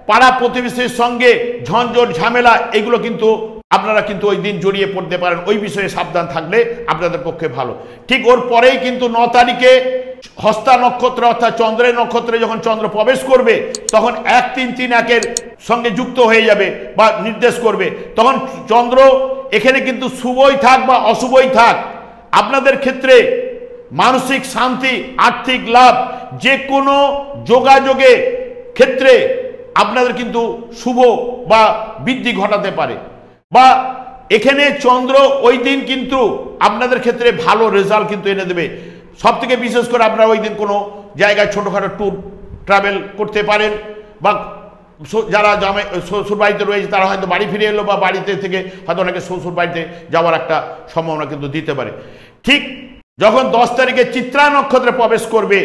পাড়া প্রতিবেশীর সঙ্গে ঝঞ্ঝট ঝামেলা এগুলো কিন্তু আপনারা কিন্তু ওই দিন জড়িয়ে পড়তে পারেন। ওই বিষয়ে সাবধান থাকলে আপনাদের পক্ষে ভালো। ঠিক ওর পরেই কিন্তু 9 তারিখে হস্তা নক্ষত্র অর্থাৎ চন্দ্রের নক্ষত্রে যখন চন্দ্র প্রবেশ করবে, তখন 1, 3, 3, 1 এর সঙ্গে যুক্ত হয়ে যাবে বা নির্দেশ করবে। তখন চন্দ্র এখানে কিন্তু শুভই থাক বা অশুভই থাক, আপনাদের ক্ষেত্রে মানসিক শান্তি, আর্থিক লাভ, যে কোনো যোগাযোগে ক্ষেত্রে আপনাদের কিন্তু শুভ বা বৃদ্ধি ঘটাতে পারে। বা এখানে চন্দ্র ওই দিন কিন্তু আপনাদের ক্ষেত্রে ভালো রেজাল্ট কিন্তু এনে দেবে। সব থেকে বিশেষ করে আপনারা ওই দিন কোনো জায়গায় ছোটোখাটো ট্যুর ট্রাভেল করতে পারেন, বা যারা শ্বশুর বাড়িতে রয়েছে তারা হয়তো বাড়ি ফিরে এলো, বা বাড়িতে থেকে হয়তো অনেকে শ্বশুর বাড়িতে যাওয়ার একটা সম্ভাবনা কিন্তু দিতে পারে। ঠিক যখন 10 তারিখে চিত্রা নক্ষত্রে প্রবেশ করবে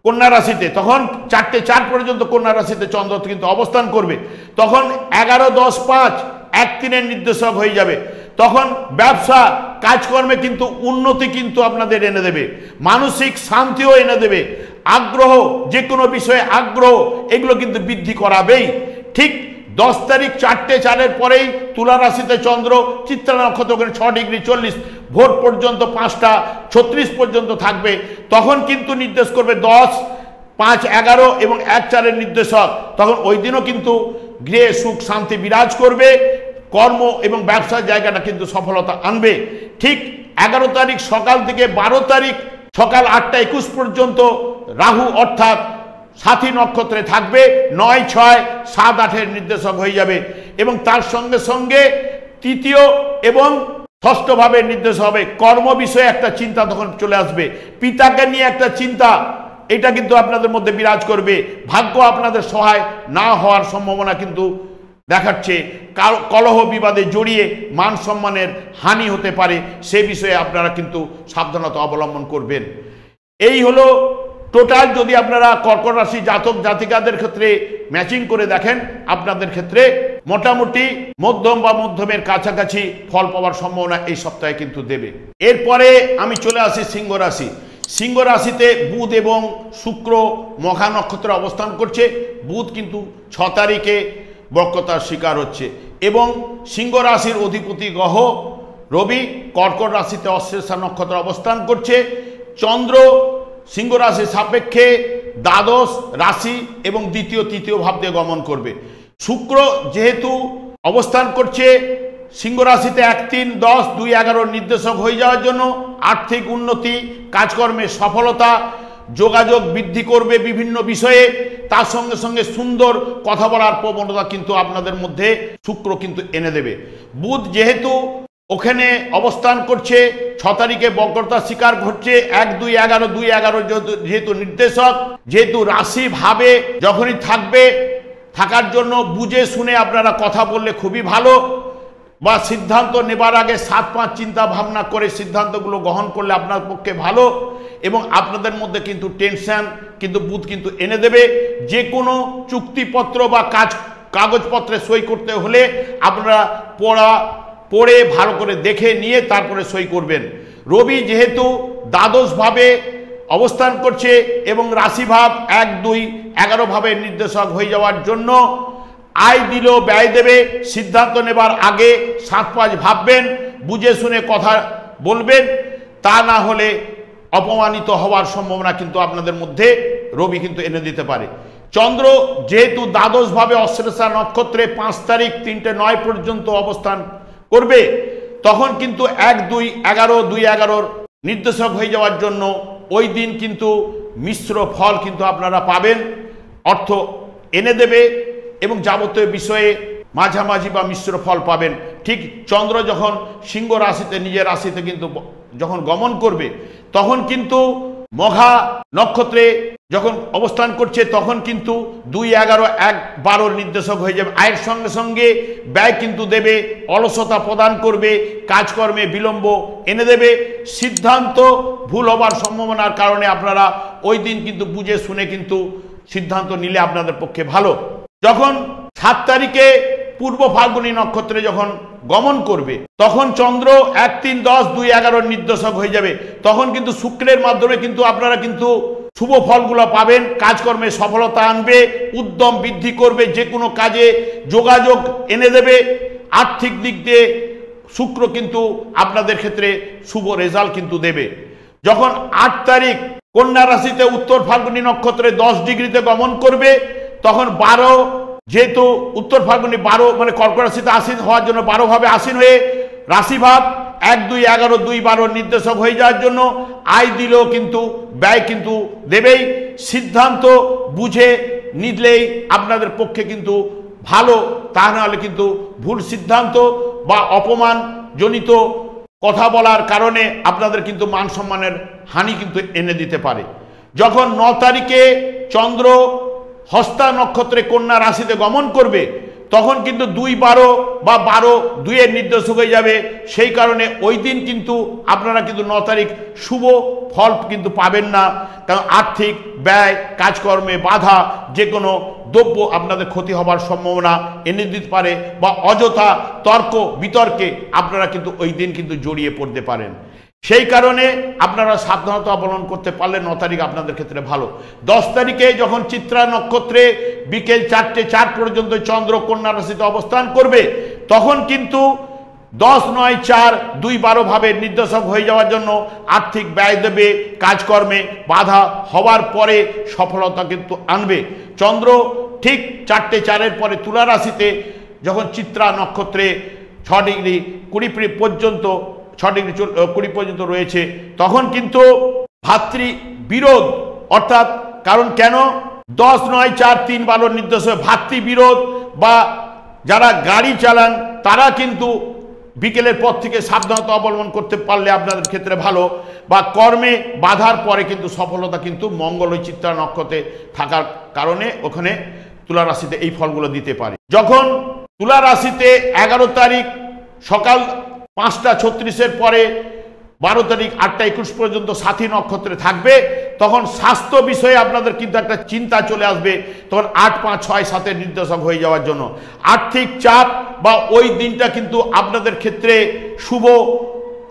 কন্যা রাশিতে, তখন 4:04 পর্যন্ত কন্যা রাশিতে চন্দ্র কিন্তু অবস্থান করবে, তখন 11, 10, 5, 1, 3 এর নির্দেশক হয়ে যাবে। তখন ব্যবসা কাজকর্মে কিন্তু উন্নতি কিন্তু আপনাদের এনে দেবে, মানসিক শান্তিও এনে দেবে, আগ্রহ, যে কোনো বিষয়ে আগ্রহ এগুলো কিন্তু বৃদ্ধি করাবেই। ঠিক 10 তারিখ 4:04 পরেই তুলা রাশিতে চন্দ্র চিত্রা নক্ষত্র 6 ডিগ্রি 40 ভোর পর্যন্ত 5:36 পর্যন্ত থাকবে, তখন কিন্তু নির্দেশ করবে 10, 5, 11 এবং 1, 4 এর নির্দেশক। তখন ওই দিনও কিন্তু গৃহে সুখ শান্তি বিরাজ করবে, কর্ম এবং ব্যবসার জায়গাটা কিন্তু সফলতা আনবে। ঠিক 11 তারিখ সকাল থেকে 12 তারিখ সকাল 8:21 পর্যন্ত রাহু অর্থাৎ সাথী নক্ষত্রে থাকবে, 9, 6, 7, 8 এর নির্দেশক হয়ে যাবে, এবং তার সঙ্গে সঙ্গে তৃতীয় এবং ষষ্ঠ ভাবের নির্দেশ হবে। কর্ম বিষয়ে একটা চিন্তা তখন চলে আসবে, পিতাকে নিয়ে একটা চিন্তা এটা কিন্তু আপনাদের মধ্যে বিরাজ করবে। ভাগ্য আপনাদের সহায় না হওয়ার সম্ভাবনা কিন্তু দেখাচ্ছে, কলহ বিবাদে জড়িয়ে মান সম্মানের হানি হতে পারে, সে বিষয়ে আপনারা কিন্তু সাবধানতা অবলম্বন করবেন। এই হলো টোটাল। যদি আপনারা কর্কট রাশি জাতক জাতিকাদের ক্ষেত্রে ম্যাচিং করে দেখেন, আপনাদের ক্ষেত্রে মোটামুটি মধ্যম বা মধ্যমের কাছাকাছি ফল পাওয়ার সম্ভাবনা এই সপ্তাহে কিন্তু দেবে। এরপরে আমি চলে আসি সিংহ রাশি। সিংহ রাশিতে বুধ এবং শুক্র মঘা নক্ষত্রে অবস্থান করছে। বুধ কিন্তু 6 তারিখে বক্রতার শিকার হচ্ছে, এবং সিংহ রাশির অধিপতি গ্রহ রবি কর্কট রাশিতে অশ্লেষা নক্ষত্রে অবস্থান করছে। চন্দ্র সিংহ রাশির সাপেক্ষে দ্বাদশ রাশি এবং দ্বিতীয় তৃতীয় ভাব দিয়ে গমন করবে। শুক্র যেহেতু অবস্থান করছে সিংহ রাশিতে 1, 3, 10, 2, 11 নির্দেশক হয়ে যাওয়ার জন্য আর্থিক উন্নতি, কাজকর্মে সফলতা, যোগাযোগ বৃদ্ধি করবে বিভিন্ন বিষয়ে, তার সঙ্গে সঙ্গে সুন্দর কথা বলার প্রবণতা কিন্তু আপনাদের মধ্যে শুক্র কিন্তু এনে দেবে। বুধ যেহেতু ওখানে অবস্থান করছে, 6 তারিখে বক্রতার শিকার ঘটছে, 1, 2, 11, 2, 11 যেহেতু নির্দেশক, যেহেতু রাশি ভাবে যখনই থাকার জন্য বুঝে শুনে আপনারা কথা বললে খুবই ভালো, বা সিদ্ধান্ত নেবার আগে 7-5 চিন্তা ভাবনা করে সিদ্ধান্তগুলো গ্রহণ করলে আপনার পক্ষে ভালো। এবং আপনাদের মধ্যে কিন্তু টেনশন কিন্তু বুধ কিন্তু এনে দেবে। যে কোনো চুক্তিপত্র বা কাগজপত্রে সই করতে হলে আপনারা পড়ে ভালো করে দেখে নিয়ে তারপরে সই করবেন। রবি যেহেতু দ্বাদশভাবে অবস্থান করছে এবং রাশিভাব 1, 2, 11 ভাবের নির্দেশক হয়ে যাওয়ার জন্য আয় দিলেও ব্যয় দেবে। সিদ্ধান্ত নেবার আগে 7-5 ভাববেন, বুঝে শুনে কথা বলবেন, তা না হলে অপমানিত হওয়ার সম্ভাবনা কিন্তু আপনাদের মধ্যে রবি কিন্তু এনে দিতে পারে। চন্দ্র যেহেতু দ্বাদশভাবে অশ্লেষা নক্ষত্রে 5 তারিখ 3:09 পর্যন্ত অবস্থান করবে, তখন কিন্তু 1, 2, 11, 2, 11 নির্দেশক হয়ে যাওয়ার জন্য ওই দিন কিন্তু মিশ্র ফল কিন্তু আপনারা পাবেন, অর্থ এনে দেবে এবং যাবতীয় বিষয়ে মাঝামাঝি বা মিশ্র ফল পাবেন। ঠিক চন্দ্র যখন সিংহ রাশিতে নিজের রাশিতে কিন্তু যখন গমন করবে, তখন কিন্তু মঘা নক্ষত্রে যখন অবস্থান করছে, তখন কিন্তু 2, 11, 1, 12 নির্দেশক হয়ে যাবে। আয়ের সঙ্গে সঙ্গে ব্যয় কিন্তু দেবে, অলসতা প্রদান করবে, কাজকর্মে বিলম্ব এনে দেবে। সিদ্ধান্ত ভুল হবার সম্ভাবনার কারণে আপনারা ওই দিন কিন্তু বুঝে শুনে কিন্তু সিদ্ধান্ত নিলে আপনাদের পক্ষে ভালো। যখন 7 তারিখে পূর্ব ফাল্গুনী নক্ষত্রে যখন গমন করবে, তখন চন্দ্র 1, 3, 10, 2, 11 নির্দেশক হয়ে যাবে। তখন কিন্তু শুক্রের মাধ্যমে কিন্তু আপনারা কিন্তু শুভ ফলগুলো পাবেন, কাজকর্মে সফলতা আনবে, উদ্যম বৃদ্ধি করবে, যে কোনো কাজে যোগাযোগ এনে দেবে। আর্থিক দিক দিয়ে শুক্র কিন্তু আপনাদের ক্ষেত্রে শুভ রেজাল্ট কিন্তু দেবে। যখন 8 তারিখ কন্যা রাশিতে উত্তর ফাল্গুনী নক্ষত্রে 10 ডিগ্রিতে গমন করবে, তখন 12 যেহেতু উত্তর ফাল্গুনী 12 মানে কর্কট রাশিতে আসীন হওয়ার জন্য 12 ভাবে আসীন হয়ে রাশিভাব 1, 2, 11, 2, 12 নির্দেশক হয়ে যাওয়ার জন্য আয় দিলেও কিন্তু ব্যয় কিন্তু দেবেই। সিদ্ধান্ত বুঝে নিলেই আপনাদের পক্ষে কিন্তু ভালো, তা নাহলে কিন্তু ভুল সিদ্ধান্ত বা অপমান জনিত কথা বলার কারণে আপনাদের কিন্তু মান সম্মানের হানি কিন্তু এনে দিতে পারে। যখন 9 তারিখে চন্দ্র হস্তা নক্ষত্রে কন্যা রাশিতে গমন করবে, তখন কিন্তু 2, 12 বা 12, 2 এর নির্দেশক হয়ে যাবে। সেই কারণে ওই দিন কিন্তু আপনারা কিন্তু 9 তারিখ শুভ ফল কিন্তু পাবেন না, কারণ আর্থিক ব্যয়, কাজকর্মে বাধা, যে কোনো দ্রব্য আপনাদের ক্ষতি হবার সম্ভাবনা এনে দিতে পারে, বা অযথা তর্ক বিতর্কে আপনারা কিন্তু ওই দিন কিন্তু জড়িয়ে পড়তে পারেন। সেই কারণে আপনারা সাবধানতা অবলম্বন করতে পারলে 9 তারিখ আপনাদের ক্ষেত্রে ভালো। 10 তারিখে যখন চিত্রা নক্ষত্রে বিকেল 4:04 পর্যন্ত চন্দ্র কন্যা রাশিতে অবস্থান করবে, তখন কিন্তু 10, 9, 4, 2, 12 ভাবের নির্দেশক হয়ে যাওয়ার জন্য আর্থিক ব্যয় দেবে, কাজকর্মে বাধা হওয়ার পরে সফলতা কিন্তু আনবে। চন্দ্র ঠিক 4:04 পরে তুলা রাশিতে যখন চিত্রা নক্ষত্রে 6 ডিগ্রি 20 পর্যন্ত 6 ডিগ্রি 20 পর্যন্ত রয়েছে, তখন কিন্তু ভাতৃ বিরোধ, অর্থাৎ কারণ কেন 10, 9, 4, 3, 12 নির্দেশ ভাতৃ বিরোধ বা যারা গাড়ি চালান তারা কিন্তু বিকেলের পর থেকে সাবধানতা অবলম্বন করতে পারলে আপনাদের ক্ষেত্রে ভালো, বা কর্মে বাধার পরে কিন্তু সফলতা কিন্তু মঙ্গল ওই চিত্রা নক্ষত্রে থাকার কারণে ওখানে তুলা রাশিতে এই ফলগুলো দিতে পারে। যখন তুলা রাশিতে 11 তারিখ সকাল 5:36 পরে 12 তারিখ 8:21 পর্যন্ত সাথী নক্ষত্রে থাকবে, তখন স্বাস্থ্য বিষয়ে আপনাদের কিন্তু একটা চিন্তা চলে আসবে। তখন 8, 5, 6, 7 নির্দেশক হয়ে যাওয়ার জন্য আর্থিক চাপ বা ওই দিনটা কিন্তু আপনাদের ক্ষেত্রে শুভ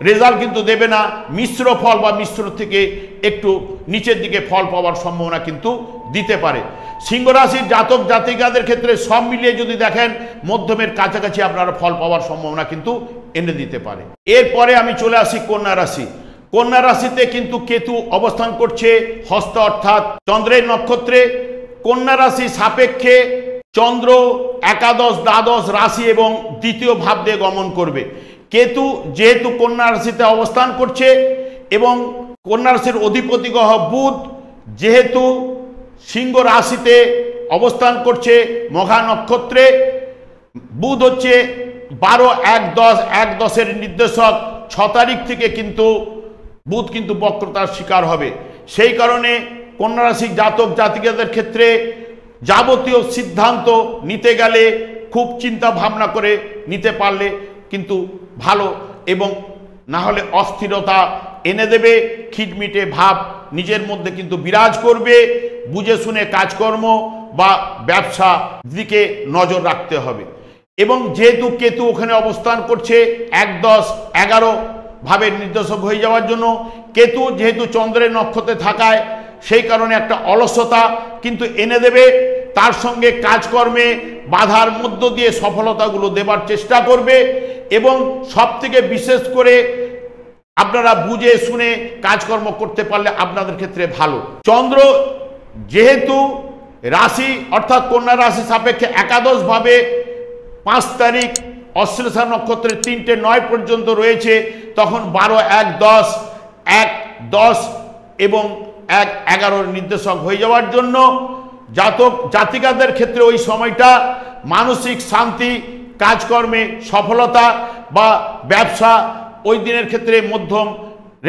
রেজাল্ট কিন্তু দেবে না। মিশ্র ফল বা মিশ্র থেকে একটু নিচের দিকে ফল পাওয়ার সম্ভাবনা কিন্তু দিতে পারে। সিংহ রাশির জাতক জাতিকাদের ক্ষেত্রে সব মিলিয়ে যদি দেখেন মধ্যমের কাছাকাছি আপনারা ফল পাওয়ার সম্ভাবনা কিন্তু এনে দিতে পারে। এরপরে আমি চলে আসি কন্যা রাশি। কন্যা রাশিতে কিন্তু কেতু অবস্থান করছে হস্ত অর্থাৎ চন্দ্রের নক্ষত্রে। কন্যা রাশি সাপেক্ষে চন্দ্র একাদশ, দ্বাদশ রাশি এবং দ্বিতীয় ভাব দিয়ে গমন করবে। কেতু যেহেতু কন্যা রাশিতে অবস্থান করছে এবং কন্যা রাশির অধিপতি গ্রহ বুধ যেহেতু সিংহ রাশিতে অবস্থান করছে মঘা নক্ষত্রে, বুধ হচ্ছে 12-1-10 নির্দেশক, 6 তারিখ থেকে কিন্তু বুধ কিন্তু বক্রতার শিকার হবে। সেই কারণে কন্যা রাশি জাতক জাতিকাদের ক্ষেত্রে যাবতীয় সিদ্ধান্ত নিতে গেলে খুব চিন্তা ভাবনা করে নিতে পারলে কিন্তু ভালো, এবং না হলে অস্থিরতা এনে দেবে, খিটমিটে ভাব নিজের মধ্যে কিন্তু বিরাজ করবে। বুঝে শুনে কাজকর্ম বা ব্যবসা দিকে নজর রাখতে হবে। এবং যেহেতু কেতু ওখানে অবস্থান করছে 1-10-11 ভাবের নির্দেশক হয়ে যাওয়ার জন্য, কেতু যেহেতু চন্দ্রের নক্ষত্রে থাকায় সেই কারণে একটা অলসতা কিন্তু এনে দেবে। তার সঙ্গে কাজকর্মে বাধার মধ্য দিয়ে সফলতাগুলো দেবার চেষ্টা করবে, এবং সবথেকে বিশেষ করে আপনারা বুঝে শুনে কাজকর্ম করতে পারলে আপনাদের ক্ষেত্রে ভালো। চন্দ্র যেহেতু রাশি অর্থাৎ কন্যা রাশি সাপেক্ষে একাদশভাবে 5 তারিখ অশ্লেষা নক্ষত্রের 3-9 পর্যন্ত রয়েছে, তখন 12-1-10, 1-10 এবং 1-11 নির্দেশক হয়ে যাওয়ার জন্য জাতক জাতিকাদের ক্ষেত্রে ওই সময়টা মানসিক শান্তি, কাজকর্মে সফলতা বা ব্যবসা ওই দিনের ক্ষেত্রে মধ্যম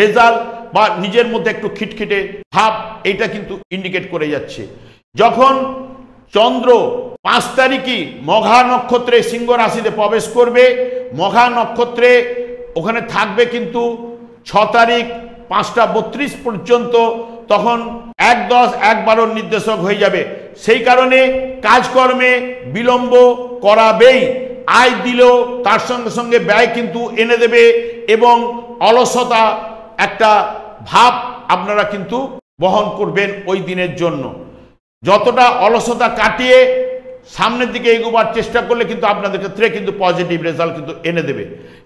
রেজাল্ট বা নিজের মধ্যে একটু খিটখিটে ভাব, এইটা কিন্তু ইন্ডিকেট করে যাচ্ছে। যখন চন্দ্র 5 তারিখই মঘা নক্ষত্রে সিংহ রাশিতে প্রবেশ করবে, মঘা নক্ষত্রে ওখানে থাকবে কিন্তু 6 তারিখ 5:32 পর্যন্ত, তখন 1-10-11 নির্দেশক হয়ে যাবে। সেই কারণে কাজকর্মে বিলম্ব করাবেই, আয় দিলেও তার সঙ্গে সঙ্গে ব্যয় কিন্তু এনে দেবে, এবং অলসতা একটা ভাব আপনারা কিন্তু বহন করবেন ওই দিনের জন্য। যতটা অলসতা কাটিয়ে সামনের দিকে এগোবার চেষ্টা করলে কিন্তু আপনাদের ক্ষেত্রে কিন্তু পজিটিভ রেজাল্ট কিন্তু এনে দেবে।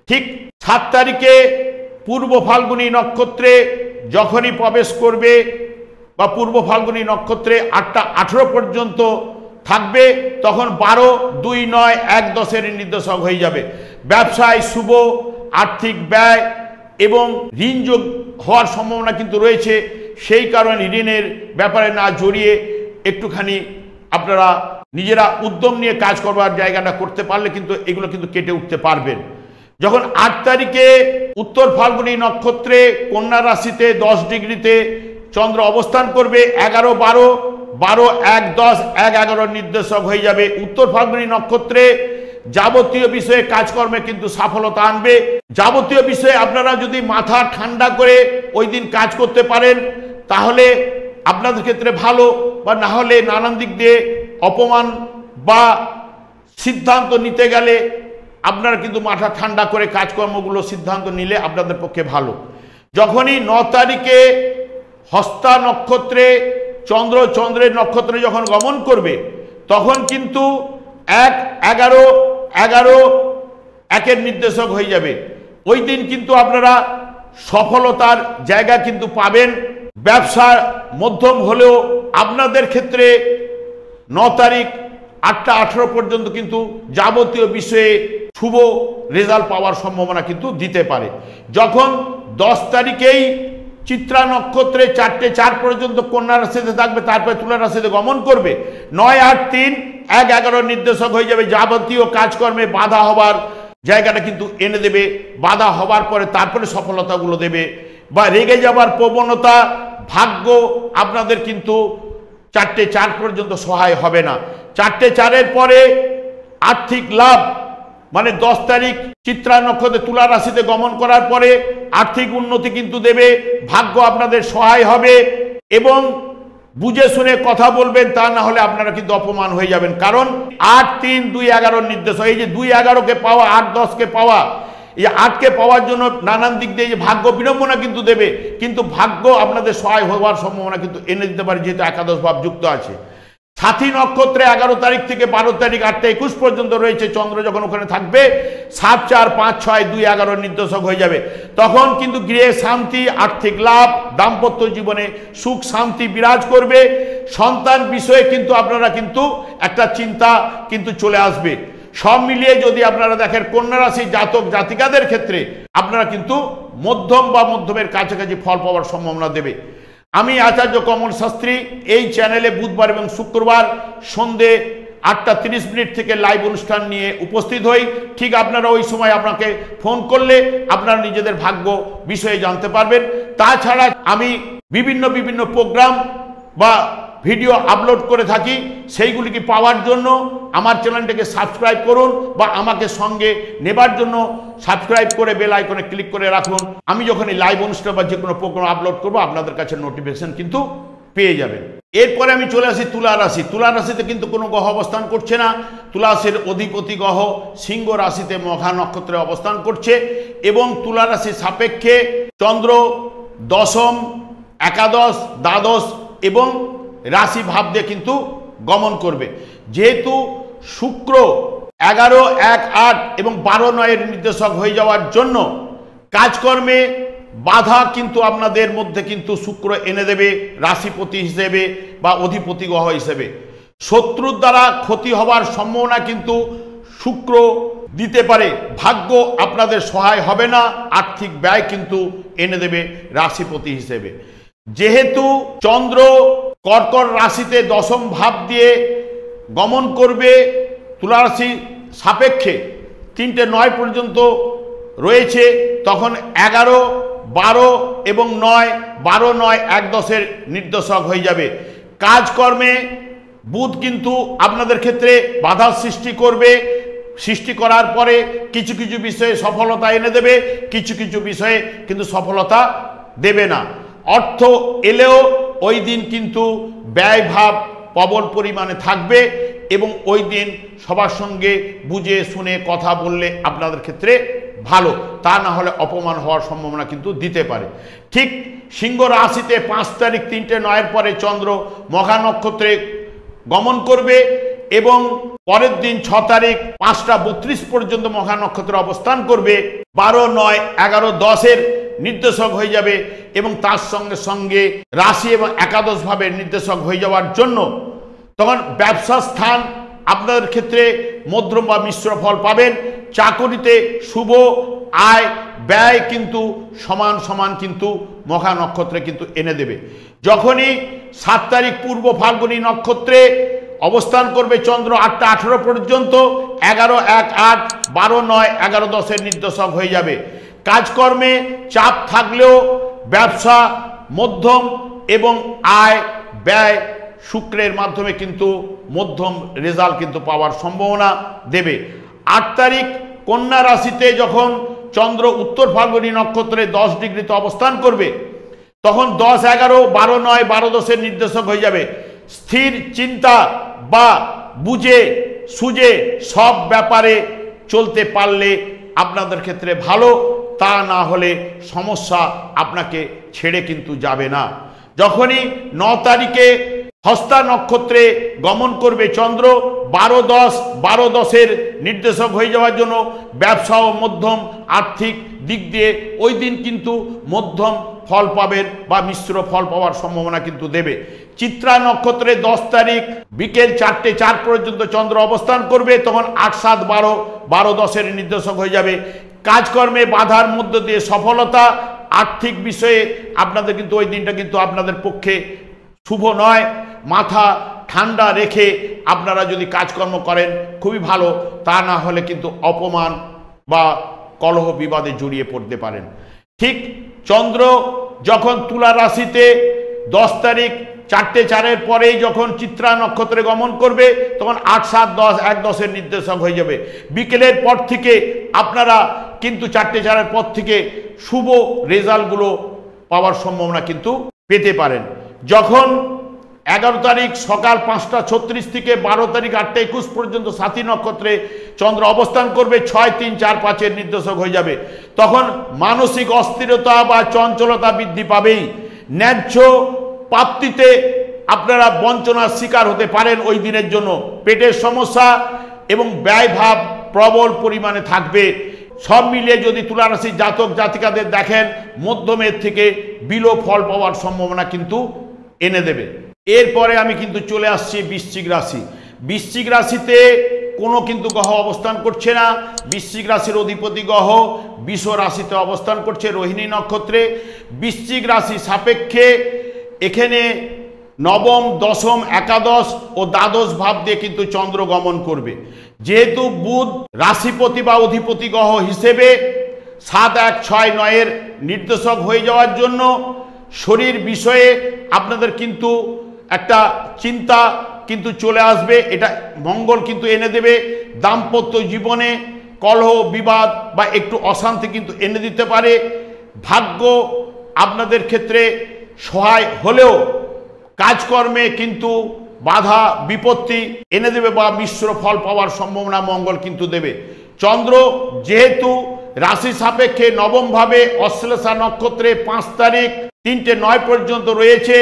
ঠিক 7 তারিখে পূর্ব ফাল্গুনী নক্ষত্রে যখনই প্রবেশ করবে বা পূর্ব ফাল্গুনী নক্ষত্রে 8টা 18 পর্যন্ত থাকবে, তখন 12-2-9-1-10 নির্দেশক হয়ে যাবে। ব্যবসায় শুভ, আর্থিক ব্যয় এবং ঋণযোগ হওয়ার সম্ভাবনা কিন্তু রয়েছে। সেই কারণে ঋণের ব্যাপারে না জড়িয়ে একটুখানি আপনারা নিজেরা উদ্যম নিয়ে কাজ করবার জায়গাটা করতে পারলে কিন্তু এগুলো কিন্তু কেটে উঠতে পারবেন। যখন 8 তারিখে উত্তর ফাল্গুনী নক্ষত্রে কন্যা রাশিতে 10 ডিগ্রিতে চন্দ্র অবস্থান করবে, 11-12, 12-1-10, 1-11 নির্দেশক হয়ে যাবে। উত্তর ফাল্গুনী নক্ষত্রে যাবতীয় বিষয়ে কাজকর্মে কিন্তু সফলতা আনবে। যাবতীয় বিষয়ে আপনারা যদি মাথা ঠান্ডা করে ওই দিন কাজ করতে পারেন তাহলে আপনাদের ক্ষেত্রে ভালো, বা না হলে নানান দিক দিয়ে অপমান বা সিদ্ধান্ত নিতে গেলে আপনারা কিন্তু মাথা ঠান্ডা করে কাজকর্মগুলো সিদ্ধান্ত নিলে আপনাদের পক্ষে ভালো। যখনই 9 তারিখে হস্তা নক্ষত্রে চন্দ্রের নক্ষত্রে যখন গমন করবে, তখন কিন্তু 1-11-11 নির্দেশক হয়ে যাবে। ওই দিন কিন্তু আপনারা সফলতার জায়গা কিন্তু পাবেন। ব্যবসা মধ্যম হলেও আপনাদের ক্ষেত্রে 9 তারিখ 8টা 18 পর্যন্ত কিন্তু যাবতীয় বিষয়ে শুভ রেজাল্ট পাওয়ার সম্ভাবনা কিন্তু দিতে পারে। যখন 10 তারিখেই চিত্রা নক্ষত্রে 4টে 4 পর্যন্ত কন্যা রাশিতে থাকবে, তারপরে তুলা রাশিতে গমন করবে, 9-8-3-1-11 নির্দেশক হয়ে যাবে। যাবতীয় কাজকর্মে বাধা হবার জায়গাটা কিন্তু এনে দেবে। বাধা হবার পরে তারপরে সফলতাগুলো দেবে, বা রেগে যাবার প্রবণতা, ভাগ্য আপনাদের কিন্তু 4টে 4 পর্যন্ত সহায় হবে না। 4টে 4-এর পরে আর্থিক লাভ, মানে 10 তারিখ চিত্রা নক্ষত্রে তুলা রাশিতে গমন করার পরে আর্থিক উন্নতি কিন্তু দেবে, ভাগ্য আপনাদের সহায় হবে, এবং বুঝে শুনে কথা বলবেন, তা না হলে আপনারা কিন্তু অপমান হয়ে যাবেন। কারণ 8-3-2-11 নির্দেশ, এই যে 2-11কে পাওয়া, 8-10কে পাওয়া, এই 8কে পাওয়ার জন্য নানান দিক দিয়ে যে ভাগ্য বিড়ম্বনা কিন্তু দেবে, কিন্তু ভাগ্য আপনাদের সহায় হওয়ার সম্ভাবনা কিন্তু এনে দিতে পারে, যেহেতু একাদশ ভাব যুক্ত আছে। সাথী নক্ষত্রে 11 তারিখ থেকে 12 তারিখ 8টা 21 পর্যন্ত রয়েছে চন্দ্র, যখন ওখানে থাকবে 7-4-5-6-2-11 নির্দেশক হয়ে যাবে। তখন কিন্তু গৃহে শান্তি, আর্থিক লাভ, দাম্পত্য জীবনে সুখ শান্তি বিরাজ করবে। সন্তান বিষয়ে কিন্তু আপনারা কিন্তু একটা চিন্তা কিন্তু চলে আসবে। সব মিলিয়ে যদি আপনারা দেখেন কন্যা রাশি জাতক জাতিকাদের ক্ষেত্রে আপনারা কিন্তু মধ্যম বা মধ্যমের কাছাকাছি ফল পাওয়ার সম্ভাবনা দেবে। আমি আচার্য কমল শাস্ত্রী এই চ্যানেলে বুধবার এবং শুক্রবার সন্ধে 8:30 থেকে লাইভ অনুষ্ঠান নিয়ে উপস্থিত হই। ঠিক আপনারা ওই সময় আপনাকে ফোন করলে আপনারা নিজেদের ভাগ্য বিষয়ে জানতে পারবেন। তাছাড়া আমি বিভিন্ন প্রোগ্রাম বা ভিডিও আপলোড করে থাকি, সেইগুলিকে পাওয়ার জন্য আমার চ্যানেলটাকে সাবস্ক্রাইব করুন বা আমাকে সঙ্গে নেবার জন্য সাবস্ক্রাইব করে বেল আইকনে ক্লিক করে রাখুন। আমি যখনই লাইভ অনুষ্ঠান বা যে কোনো প্রোগ্রাম আপলোড করব আপনাদের কাছে নোটিফিকেশন কিন্তু পেয়ে যাবেন। এরপরে আমি চলে আসি তুলা রাশি। তুলা রাশিতে কিন্তু কোনো গ্রহ অবস্থান করছে না। তুলা রাশির অধিপতি গ্রহ সিংহ রাশিতে মঘা নক্ষত্রে অবস্থান করছে এবং তুলা রাশির সাপেক্ষে চন্দ্র দশম, একাদশ, দ্বাদশ এবং রাশি ভাব দিয়ে কিন্তু গমন করবে। যেহেতু শুক্র 11, 1, 8 এবং 12, 9 নির্দেশক হয়ে যাওয়ার জন্য কাজকর্মে বাধা কিন্তু আপনাদের মধ্যে কিন্তু শুক্র এনে দেবে রাশিপতি হিসেবে বা অধিপতি গ্রহ হিসেবে। শত্রুর দ্বারা ক্ষতি হওয়ার সম্ভাবনা কিন্তু শুক্র দিতে পারে। ভাগ্য আপনাদের সহায় হবে না, আর্থিক ব্যয় কিন্তু এনে দেবে রাশিপতি হিসেবে। যেহেতু চন্দ্র কর্কট রাশিতে দশম ভাব দিয়ে গমন করবে, তুলা রাশি সাপেক্ষে 3:09 পর্যন্ত রয়েছে, তখন 11, 12 এবং 9, 12, 9, 1, 10 নির্দেশক হয়ে যাবে। কাজকর্মে বুধ কিন্তু আপনাদের ক্ষেত্রে বাধার সৃষ্টি করবে। সৃষ্টি করার পরে কিছু বিষয়ে সফলতা এনে দেবে, কিছু বিষয়ে কিন্তু সফলতা দেবে না। অর্থ এলেও ওই দিন কিন্তু ব্যয়ভাব প্রবল পরিমাণে থাকবে এবং ওই দিন সবার সঙ্গে বুঝে শুনে কথা বললে আপনাদের ক্ষেত্রে ভালো, তা না হলে অপমান হওয়ার সম্ভাবনা কিন্তু দিতে পারে। ঠিক সিংহ রাশিতে 5 তারিখ 3:09 পরে চন্দ্র মঘা নক্ষত্রে গমন করবে এবং পরের দিন 6 তারিখ 5:32 পর্যন্ত মঘা নক্ষত্রে অবস্থান করবে। 12, 9, 11, 10 নির্দেশক হয়ে যাবে এবং তার সঙ্গে রাশি এবং একাদশ ভাবের নির্দেশক হয়ে যাওয়ার জন্য তখন ব্যবসা স্থান আপনাদের ক্ষেত্রে মধ্যম বা মিশ্র ফল পাবেন। চাকরিতে শুভ, আয় ব্যয় কিন্তু সমান কিন্তু মঘা নক্ষত্রে কিন্তু এনে দেবে। যখনই 7 তারিখ পূর্ব ফাল্গুনী নক্ষত্রে অবস্থান করবে চন্দ্র 8:18 পর্যন্ত, 11, 1, 8, 12, 9, 11, 10 নির্দেশক হয়ে যাবে। কাজকর্মে চাপ থাকলেও ব্যবসা মধ্যম এবং আয় ব্যয় শুক্রের মাধ্যমে কিন্তু মধ্যম রেজাল্ট কিন্তু পাওয়ার সম্ভাবনা দেবে। 8 তারিখ কন্যা রাশিতে যখন চন্দ্র উত্তর ফাল্গুনী নক্ষত্রে 10 ডিগ্রিতে অবস্থান করবে, তখন 10, 11, 12, 9, 12, 10 নির্দেশক হয়ে যাবে। স্থির চিন্তা বা বুঝে সুঝে সব ব্যাপারে চলতে পারলে আপনাদের ক্ষেত্রে ভালো, তা না হলে সমস্যা আপনাকে ছেড়ে কিন্তু যাবে না। যখনই 9 তারিখে হস্তা নক্ষত্রে গমন করবে চন্দ্র 12, 10, 12, 10 নির্দেশক হয়ে যাওয়ার জন্য ব্যবসা ও মধ্যম আর্থিক দিক দিয়ে ওই দিন কিন্তু মধ্যম ফল পাবেন বা মিশ্র ফল পাওয়ার সম্ভাবনা কিন্তু দেবে। চিত্রা নক্ষত্রে 10 তারিখ বিকেল 4:04 পর্যন্ত চন্দ্র অবস্থান করবে, তখন 8, 7, 12, 12, 10 নির্দেশক হয়ে যাবে। কাজকর্মে বাধার মধ্য দিয়ে সফলতা, আর্থিক বিষয়ে আপনাদের কিন্তু ওই দিনটা কিন্তু আপনাদের পক্ষে শুভ নয়। মাথা ঠান্ডা রেখে আপনারা যদি কাজকর্ম করেন খুবই ভালো, তা না হলে কিন্তু অপমান বা কলহ বিবাদে জড়িয়ে পড়তে পারেন। ঠিক চন্দ্র যখন তুলা রাশিতে 10 তারিখ 4:04 পরেই যখন চিত্রা নক্ষত্রে গমন করবে, তখন 8, 7, 10, 1, 10 নির্দেশক হয়ে যাবে। বিকেলের পর থেকে আপনারা কিন্তু 4:04 পর থেকে শুভ রেজাল্টগুলো পাওয়ার সম্ভাবনা কিন্তু পেতে পারেন। যখন 11 তারিখ সকাল 5:36 থেকে 12 তারিখ 8:21 পর্যন্ত সাথী নক্ষত্রে চন্দ্র অবস্থান করবে, 6, 3, 4, 5 নির্দেশক হয়ে যাবে। তখন মানসিক অস্থিরতা বা চঞ্চলতা বৃদ্ধি পাবেই। ন্যায্য প্রাপ্তিতে আপনারা বঞ্চনার শিকার হতে পারেন ওই দিনের জন্য। পেটের সমস্যা এবং ব্যয়ভাব প্রবল পরিমাণে থাকবে। সব মিলিয়ে যদি তুলা রাশির জাতক জাতিকাদের দেখেন, মধ্যমের থেকে বিলো ফল পাওয়ার সম্ভাবনা কিন্তু এনে দেবে। এরপরে আমি কিন্তু চলে আসছি বৃশ্চিক রাশি। বৃশ্চিক রাশিতে কোনো কিন্তু গ্রহ অবস্থান করছে না। বৃশ্চিক রাশির অধিপতি গ্রহ বৃষ রাশিতে অবস্থান করছে রোহিণী নক্ষত্রে। বৃশ্চিক রাশি সাপেক্ষে এখানে নবম, দশম, একাদশ ও দ্বাদশ ভাব দিয়ে কিন্তু চন্দ্র গমন করবে। যেহেতু বুধ রাশিপতি বা অধিপতি গ্রহ হিসেবে 7, 1, 6, 9 নির্দেশক হয়ে যাওয়ার জন্য শরীর বিষয়ে আপনাদের কিন্তু একটা চিন্তা কিন্তু চলে আসবে। এটা মঙ্গল কিন্তু এনে দেবে। দাম্পত্য জীবনে কলহ, বিবাদ বা একটু অশান্তি কিন্তু এনে দিতে পারে। ভাগ্য আপনাদের ক্ষেত্রে সহায় হলেও কাজকর্মে কিন্তু বাধা বিপত্তি এনে দেবে বা মিশ্র ফল পাওয়ার সম্ভাবনা মঙ্গল কিন্তু দেবে। চন্দ্র যেহেতু রাশি সাপেক্ষে নবম ভাবে অশ্লেষা নক্ষত্রে 5 তারিখ 3:09 পর্যন্ত রয়েছে,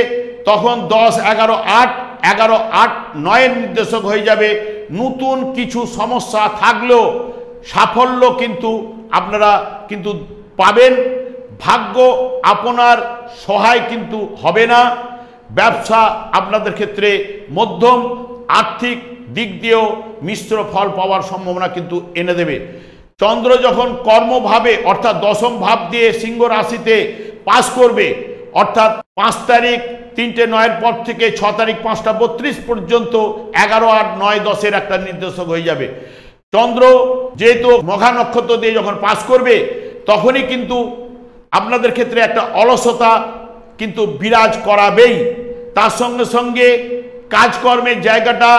তখন 10, 11, 8, 11, 8, 9 নির্দেশক হয়ে যাবে। নতুন কিছু সমস্যা থাকলেও সাফল্য কিন্তু আপনারা কিন্তু পাবেন। ভাগ্য আপনার সহায় কিন্তু হবে না। ব্যবসা আপনাদের ক্ষেত্রে মধ্যম, আর্থিক দিক দিয়েও মিশ্র ফল পাওয়ার সম্ভাবনা কিন্তু এনে দেবে। চন্দ্র যখন কর্মভাবে অর্থাৎ দশম ভাব দিয়ে সিংহ রাশিতে পাস করবে, অর্থাৎ 5 তারিখ 3:09 পর থেকে 6 তারিখ 5:32 পর্যন্ত 11, 8, 9, 10 একটা নির্দেশক হয়ে যাবে। চন্দ্র যেহেতু মঘা নক্ষত্র দিয়ে যখন পাস করবে, তখনই কিন্তু আপনাদের ক্ষেত্রে একটা অলসতা কিন্তু বিরাজ করাবেই। তার সঙ্গে সঙ্গে কাজকর্মের জায়গাটা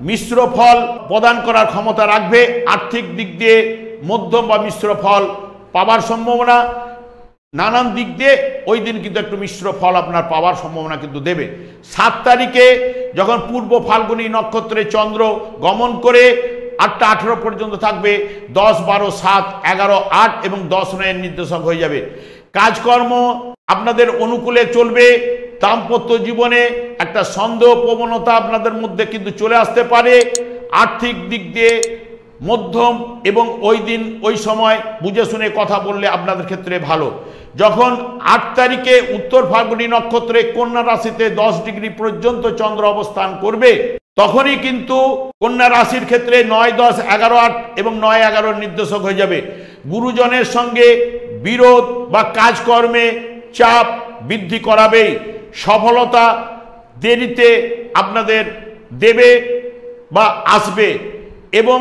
মিশ্র ফল প্রদান করার ক্ষমতা রাখবে। আর্থিক দিক দিয়ে মধ্যম বা মিশ্র ফল পাওয়ার সম্ভাবনা, নানান দিক দিয়ে ওই দিন কিন্তু একটু মিশ্র ফল আপনার পাওয়ার সম্ভাবনা কিন্তু দেবে। 7 তারিখে যখন পূর্ব ফাল্গুনী নক্ষত্রে চন্দ্র গমন করে 8:18 পর্যন্ত থাকবে, 10, 12, 7, 11, 8 এবং 10, 9 নির্দেশক হয়ে যাবে। কাজকর্ম আপনাদের অনুকূলে চলবে। দাম্পত্য জীবনে একটা সন্দেহ প্রবণতা আপনাদের মধ্যে কিন্তু চলে আসতে পারে। আর্থিক দিক দিয়ে মধ্যম এবং ওই দিন ওই সময় বুঝে শুনে কথা বললে আপনাদের ক্ষেত্রে ভালো। যখন 8 তারিখে উত্তর ফাল্গুনী নক্ষত্রে কন্যা রাশিতে 10 ডিগ্রি পর্যন্ত চন্দ্র অবস্থান করবে, তখনই কিন্তু কন্যা রাশির ক্ষেত্রে 9, 10, 11, 8 এবং 9, 11 নির্দেশক হয়ে যাবে। গুরুজনের সঙ্গে বিরোধ বা কাজকর্মে চাপ বৃদ্ধি করাবেই। সফলতা দেরিতে আপনাদের দেবে বা আসবে এবং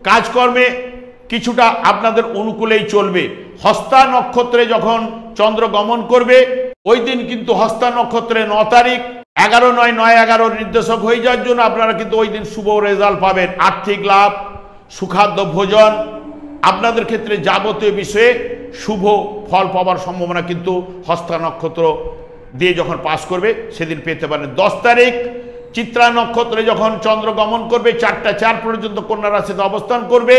কাজকর্মে কিছুটা আপনাদের অনুকূলেই চলবে। হস্তা নক্ষত্রে যখন চন্দ্র গমন করবে, ওই দিন কিন্তু হস্তা নক্ষত্রে 9 তারিখ 11, 9, 9, 11 নির্দেশক হয়ে যাওয়ার জন্য আপনারা কিন্তু ওই দিন শুভ রেজাল্ট পাবেন। আর্থিক লাভ, সুখাদ্য ভোজন আপনাদের ক্ষেত্রে যাবতীয় বিষয়ে শুভ ফল পাওয়ার সম্ভাবনা কিন্তু হস্তা নক্ষত্র দিয়ে যখন পাস করবে সেদিন পেতে পারেন। 10 তারিখ চিত্রা নক্ষত্রে যখন চন্দ্র গমন করবে 4:04 পর্যন্ত কন্যা রাশিতে অবস্থান করবে,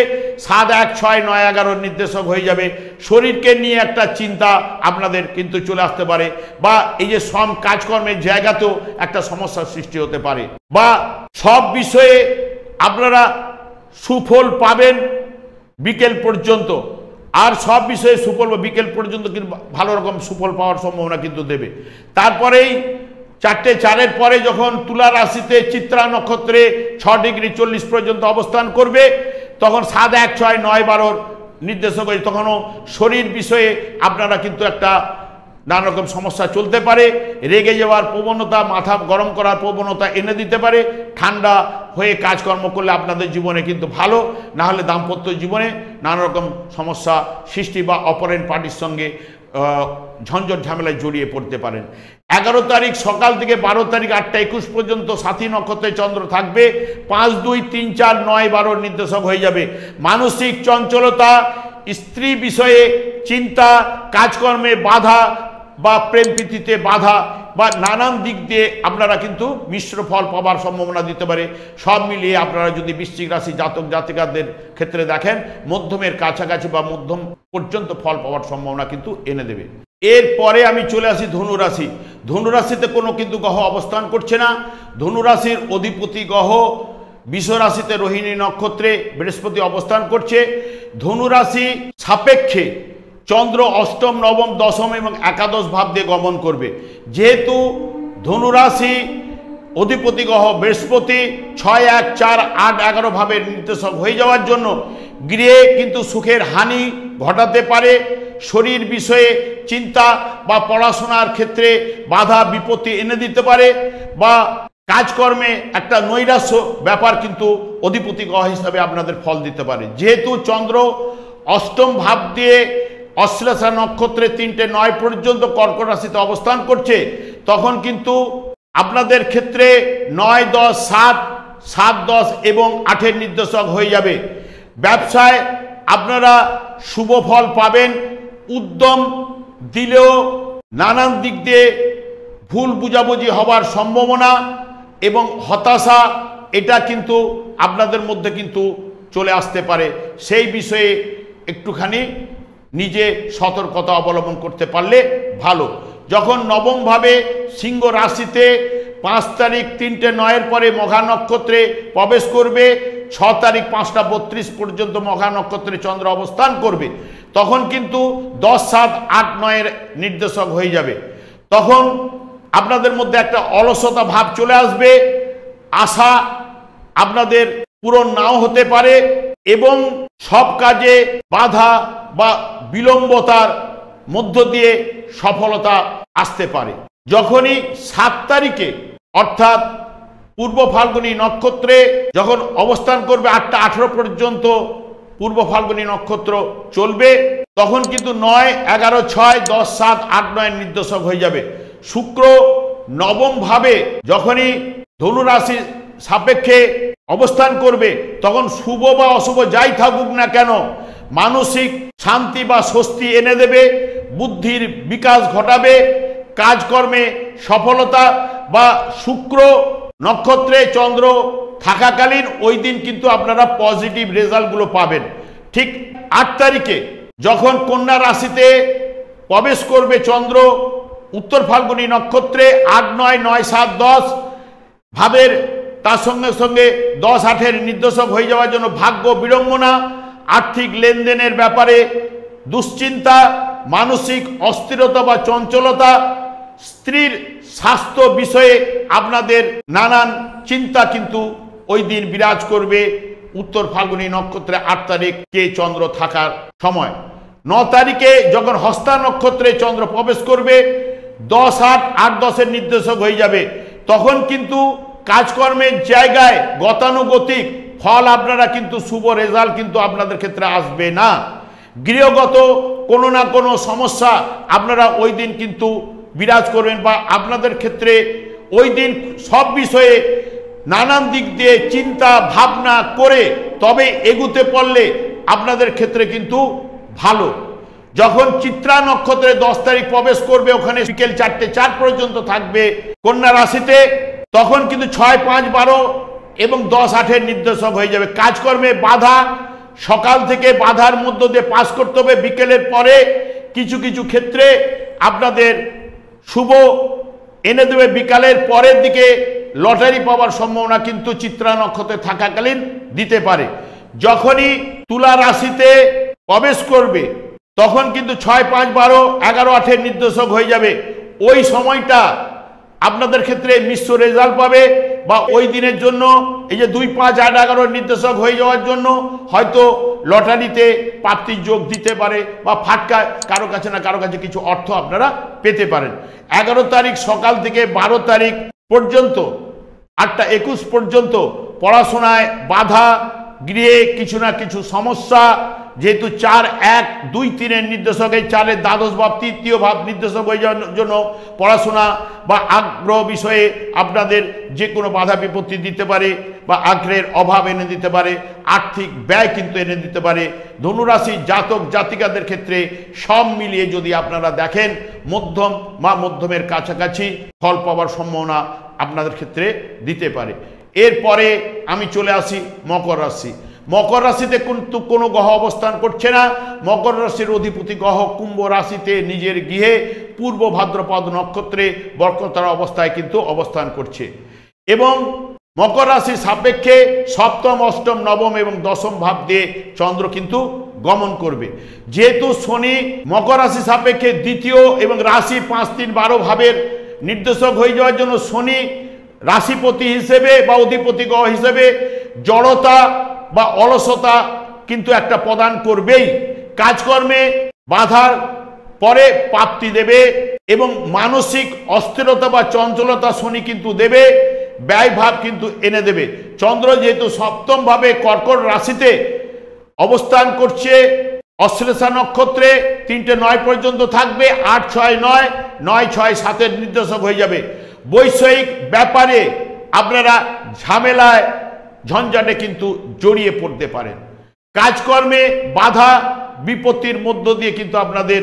7, 1, 6, 9, 11 নির্দেশক হয়ে যাবে। শরীরকে নিয়ে একটা চিন্তা আপনাদের কিন্তু চলে আসতে পারে বা এই যে শ্রম কাজকর্মের জায়গাতেও একটা সমস্যার সৃষ্টি হতে পারে বা সব বিষয়ে আপনারা সুফল পাবেন বিকেল পর্যন্ত। আর সব বিষয়ে সুফল বা বিকেল পর্যন্ত কিন্তু ভালো রকম সুফল পাওয়ার সম্ভাবনা কিন্তু দেবে। তারপরেই 4:04 পরে যখন তুলা রাশিতে চিত্রা নক্ষত্রে 6 ডিগ্রি 40 পর্যন্ত অবস্থান করবে, তখন 7, 1, 6, 9, 12 নির্দেশক হয়ে তখনও শরীর বিষয়ে আপনারা কিন্তু একটা নানা রকম সমস্যা চলতে পারে। রেগে যাওয়ার প্রবণতা, মাথা গরম করার প্রবণতা এনে দিতে পারে। ঠান্ডা হয়ে কাজকর্ম করলে আপনাদের জীবনে কিন্তু ভালো, না হলে দাম্পত্য জীবনে নানা রকম সমস্যা সৃষ্টি বা অপরের পার্টির সঙ্গে ঝঞ্ঝট ঝামেলায় জড়িয়ে পড়তে পারেন। 11 তারিখ সকাল থেকে 12 তারিখ 8:21 পর্যন্ত সাথী নক্ষত্রে চন্দ্র থাকবে। 5, 2, 3, 4, 9, 12 নির্দেশক হয়ে যাবে। মানসিক চঞ্চলতা, স্ত্রী বিষয়ে চিন্তা, কাজকর্মে বাধা বা প্রেম প্রীতিতে বাধা বা নানান দিক দিয়ে আপনারা কিন্তু মিশ্র ফল পাওয়ার সম্ভাবনা দিতে পারে। সব মিলিয়ে আপনারা যদি বৃশ্চিক রাশি জাতক জাতিকাদের ক্ষেত্রে দেখেন, মধ্যমের কাছাকাছি বা মধ্যম পর্যন্ত ফল পাওয়ার সম্ভাবনা কিন্তু এনে দেবে। এরপরে আমি চলে আসি ধনুরাশি। ধনুরাশিতে কোনো কিন্তু গ্রহ অবস্থান করছে না। ধনুরাশির অধিপতি গ্রহ বৃষ রাশিতে রোহিণী নক্ষত্রে বৃহস্পতি অবস্থান করছে। ধনুরাশি সাপেক্ষে চন্দ্র অষ্টম, নবম, দশম এবং একাদশ ভাব দিয়ে গমন করবে। যেহেতু ধনুরাশি অধিপতি গ্রহ বৃহস্পতি 6, 1, 4, 8, 11 ভাবের নির্দেশক হয়ে যাওয়ার জন্য গৃহে কিন্তু সুখের হানি ঘটাতে পারে। শরীর বিষয়ে চিন্তা বা পড়াশোনার ক্ষেত্রে বাধা বিপত্তি এনে দিতে পারে, বা কাজকর্মে একটা নৈরাশ্য ব্যাপার কিন্তু অধিপতি গ্রহ হিসাবে আপনাদের ফল দিতে পারে। যেহেতু চন্দ্র অষ্টম ভাব দিয়ে অশ্লেষা নক্ষত্রে 3:09 পর্যন্ত কর্কট রাশিতে অবস্থান করছে, তখন কিন্তু আপনাদের ক্ষেত্রে 9, 10, 7, 7, 10 এবং 8-এর নির্দেশক হয়ে যাবে। ব্যবসায় আপনারা শুভ ফল পাবেন। উদ্যম দিলেও নানান দিক দিয়ে ভুল বুঝাবুঝি হবার সম্ভাবনা এবং হতাশা, এটা কিন্তু আপনাদের মধ্যে কিন্তু চলে আসতে পারে। সেই বিষয়ে একটুখানি নিজে সতর্কতা অবলম্বন করতে পারলে ভালো। যখন নবমভাবে সিংহ রাশিতে 5 তারিখ 3:09 পরে মঘা নক্ষত্রে প্রবেশ করবে, 6 তারিখ 5:32 পর্যন্ত মঘা নক্ষত্রে চন্দ্র অবস্থান করবে, তখন কিন্তু 10, 7, 8, 9-এর নির্দেশক হয়ে যাবে। তখন আপনাদের মধ্যে একটা অলসতা ভাব চলে আসবে, আশা আপনাদের পূরণ নাও হতে পারে এবং সব কাজে বাধা বা বিলম্বতার মধ্য দিয়ে সফলতা আসতে পারে। যখনই 7 তারিখে অর্থাৎ পূর্ব ফাল্গুনী নক্ষত্রে যখন অবস্থান করবে 8টা 18 পর্যন্ত পূর্ব ফাল্গুনী নক্ষত্র চলবে, তখন কিন্তু 9, 11, 6, 10, 7, 8, 9 নির্দেশক হয়ে যাবে। শুক্র নবম ভাবে যখনই ধনু রাশি সাপেক্ষে অবস্থান করবে, তখন শুভ বা অশুভ যাই থাকুক না কেন মানসিক শান্তি বা স্বস্তি এনে দেবে, বুদ্ধির বিকাশ ঘটাবে, কাজকর্মে সফলতা, বা শুক্র নক্ষত্রে চন্দ্র থাকাকালীন ওই দিন কিন্তু আপনারা পজিটিভ রেজাল্টগুলো পাবেন। ঠিক 8 তারিখে যখন কন্যা রাশিতে প্রবেশ করবে চন্দ্র উত্তর ফাল্গুনী নক্ষত্রে 8, 9, 9, 7, 10 ভাবের, তার সঙ্গে সঙ্গে 10, 8-এর নির্দেশক হয়ে যাওয়ার জন্য ভাগ্য বিড়ম্বনা, আর্থিক লেনদেনের ব্যাপারে দুশ্চিন্তা, মানসিক অস্থিরতা বা চঞ্চলতা, স্ত্রীর স্বাস্থ্য বিষয়ে আপনাদের নানান চিন্তা কিন্তু ওই দিন বিরাজ করবে উত্তর ফাল্গুনী নক্ষত্রে 8 তারিখে চন্দ্র থাকার সময়। 9 তারিখে যখন হস্তা নক্ষত্রে চন্দ্র প্রবেশ করবে 10, 8, 8, 10-এর নির্দেশক হয়ে যাবে, তখন কিন্তু কাজকর্মের জায়গায় গতানুগতিক ফল আপনারা কিন্তু শুভ রেজাল্ট কিন্তু আপনাদের ক্ষেত্রে আসবে না। গৃহগত কোনো না কোনো সমস্যা আপনারা ওই দিন কিন্তু বিরাজ করবেন, বা আপনাদের ক্ষেত্রে ওই দিন সব বিষয়ে নানান দিক দিয়ে চিন্তা ভাবনা করে তবে এগুতে পারলে আপনাদের ক্ষেত্রে কিন্তু ভালো। যখন চিত্রা নক্ষত্রে 10 তারিখ প্রবেশ করবে, ওখানে বিকেল 4:04 পর্যন্ত থাকবে কন্যা রাশিতে, তখন কিন্তু 6, 5, 12 এবং 10, 8-এর নির্দেশক হয়ে যাবে। কাজকর্মে বাধা, সকাল থেকে বাধার মধ্য দিয়ে পাস করতে হবে, বিকেলের পরে কিছু কিছু ক্ষেত্রে আপনাদের শুভ এনে দেবে। বিকালের পরের দিকে লটারি পাওয়ার সম্ভাবনা কিন্তু চিত্রা নক্ষত্রে থাকাকালীন দিতে পারে। যখনই তুলা রাশিতে প্রবেশ করবে তখন কিন্তু 6, 5, 12, 11, 8-এর নির্দেশক হয়ে যাবে। ওই সময়টা আপনাদের ক্ষেত্রে মিশ্র রেজাল্ট পাবে, বা ওই দিনের জন্য এই যে 2, 5, 8, 11-এর নির্দেশক হয়ে যাওয়ার জন্য হয়তো লটারিতে প্রাপ্তির যোগ দিতে পারে, বা ফাটকা কারো কাছে না কারো কাছে কিছু অর্থ আপনারা পেতে পারেন। 11 তারিখ সকাল থেকে 12 তারিখ পর্যন্ত 8:21 পর্যন্ত পড়াশোনায় বাধা, গৃহে কিছু না কিছু সমস্যা, যেহেতু 4, 1, 2, 3-এর নির্দেশক, এই 4-এর দ্বাদশ ভাব তৃতীয় ভাব নির্দেশক হয়ে যাওয়ার জন্য পড়াশোনা বা আগ্রহ বিষয়ে আপনাদের যে কোনো বাধা বিপত্তি দিতে পারে, বা আগ্রহের অভাব এনে দিতে পারে, আর্থিক ব্যয় কিন্তু এনে দিতে পারে। ধনুরাশি জাতক জাতিকাদের ক্ষেত্রে সব মিলিয়ে যদি আপনারা দেখেন মধ্যম বা মধ্যমের কাছাকাছি ফল পাওয়ার সম্ভাবনা আপনাদের ক্ষেত্রে দিতে পারে। এরপরে আমি চলে আসি মকর রাশি। মকর রাশিতে কিন্তু কোনো গ্রহ অবস্থান করছে না। মকর রাশির অধিপতি গ্রহ কুম্ভ রাশিতে নিজের গৃহে পূর্ব ভাদ্রপদ নক্ষত্রে বক্রতার অবস্থায় কিন্তু অবস্থান করছে, এবং মকর রাশির সাপেক্ষে সপ্তম, অষ্টম, নবম এবং দশম ভাব দিয়ে চন্দ্র কিন্তু গমন করবে। যেহেতু শনি মকর রাশি সাপেক্ষে দ্বিতীয় এবং রাশি 5, 3, 12 ভাবের নির্দেশক হয়ে যাওয়ার জন্য শনি রাশিপতি হিসেবে বা অধিপতি গ্রহ হিসেবে জড়তা বা অলসতা কিন্তু একটা প্রদান করবেই। কাজকর্মে বাধার পরে প্রাপ্তি দেবে এবং মানসিক অস্থিরতা বা চঞ্চলতা শনি কিন্তু দেবে, ব্যয় ভাব কিন্তু এনে দেবে। চন্দ্র যেহেতু সপ্তম ভাবে কর্কট রাশিতে অবস্থান করছে, অশ্লেষা নক্ষত্রে 3:09 পর্যন্ত থাকবে, 8-6-9, 9-6-7 নির্দেশক হয়ে যাবে। বৈষয়িক ব্যাপারে আপনারা ঝামেলায় ঝঞ্ঝাটে কিন্তু জড়িয়ে পড়তে পারেন। কাজকর্মে বাধা বিপত্তির মধ্য দিয়ে কিন্তু আপনাদের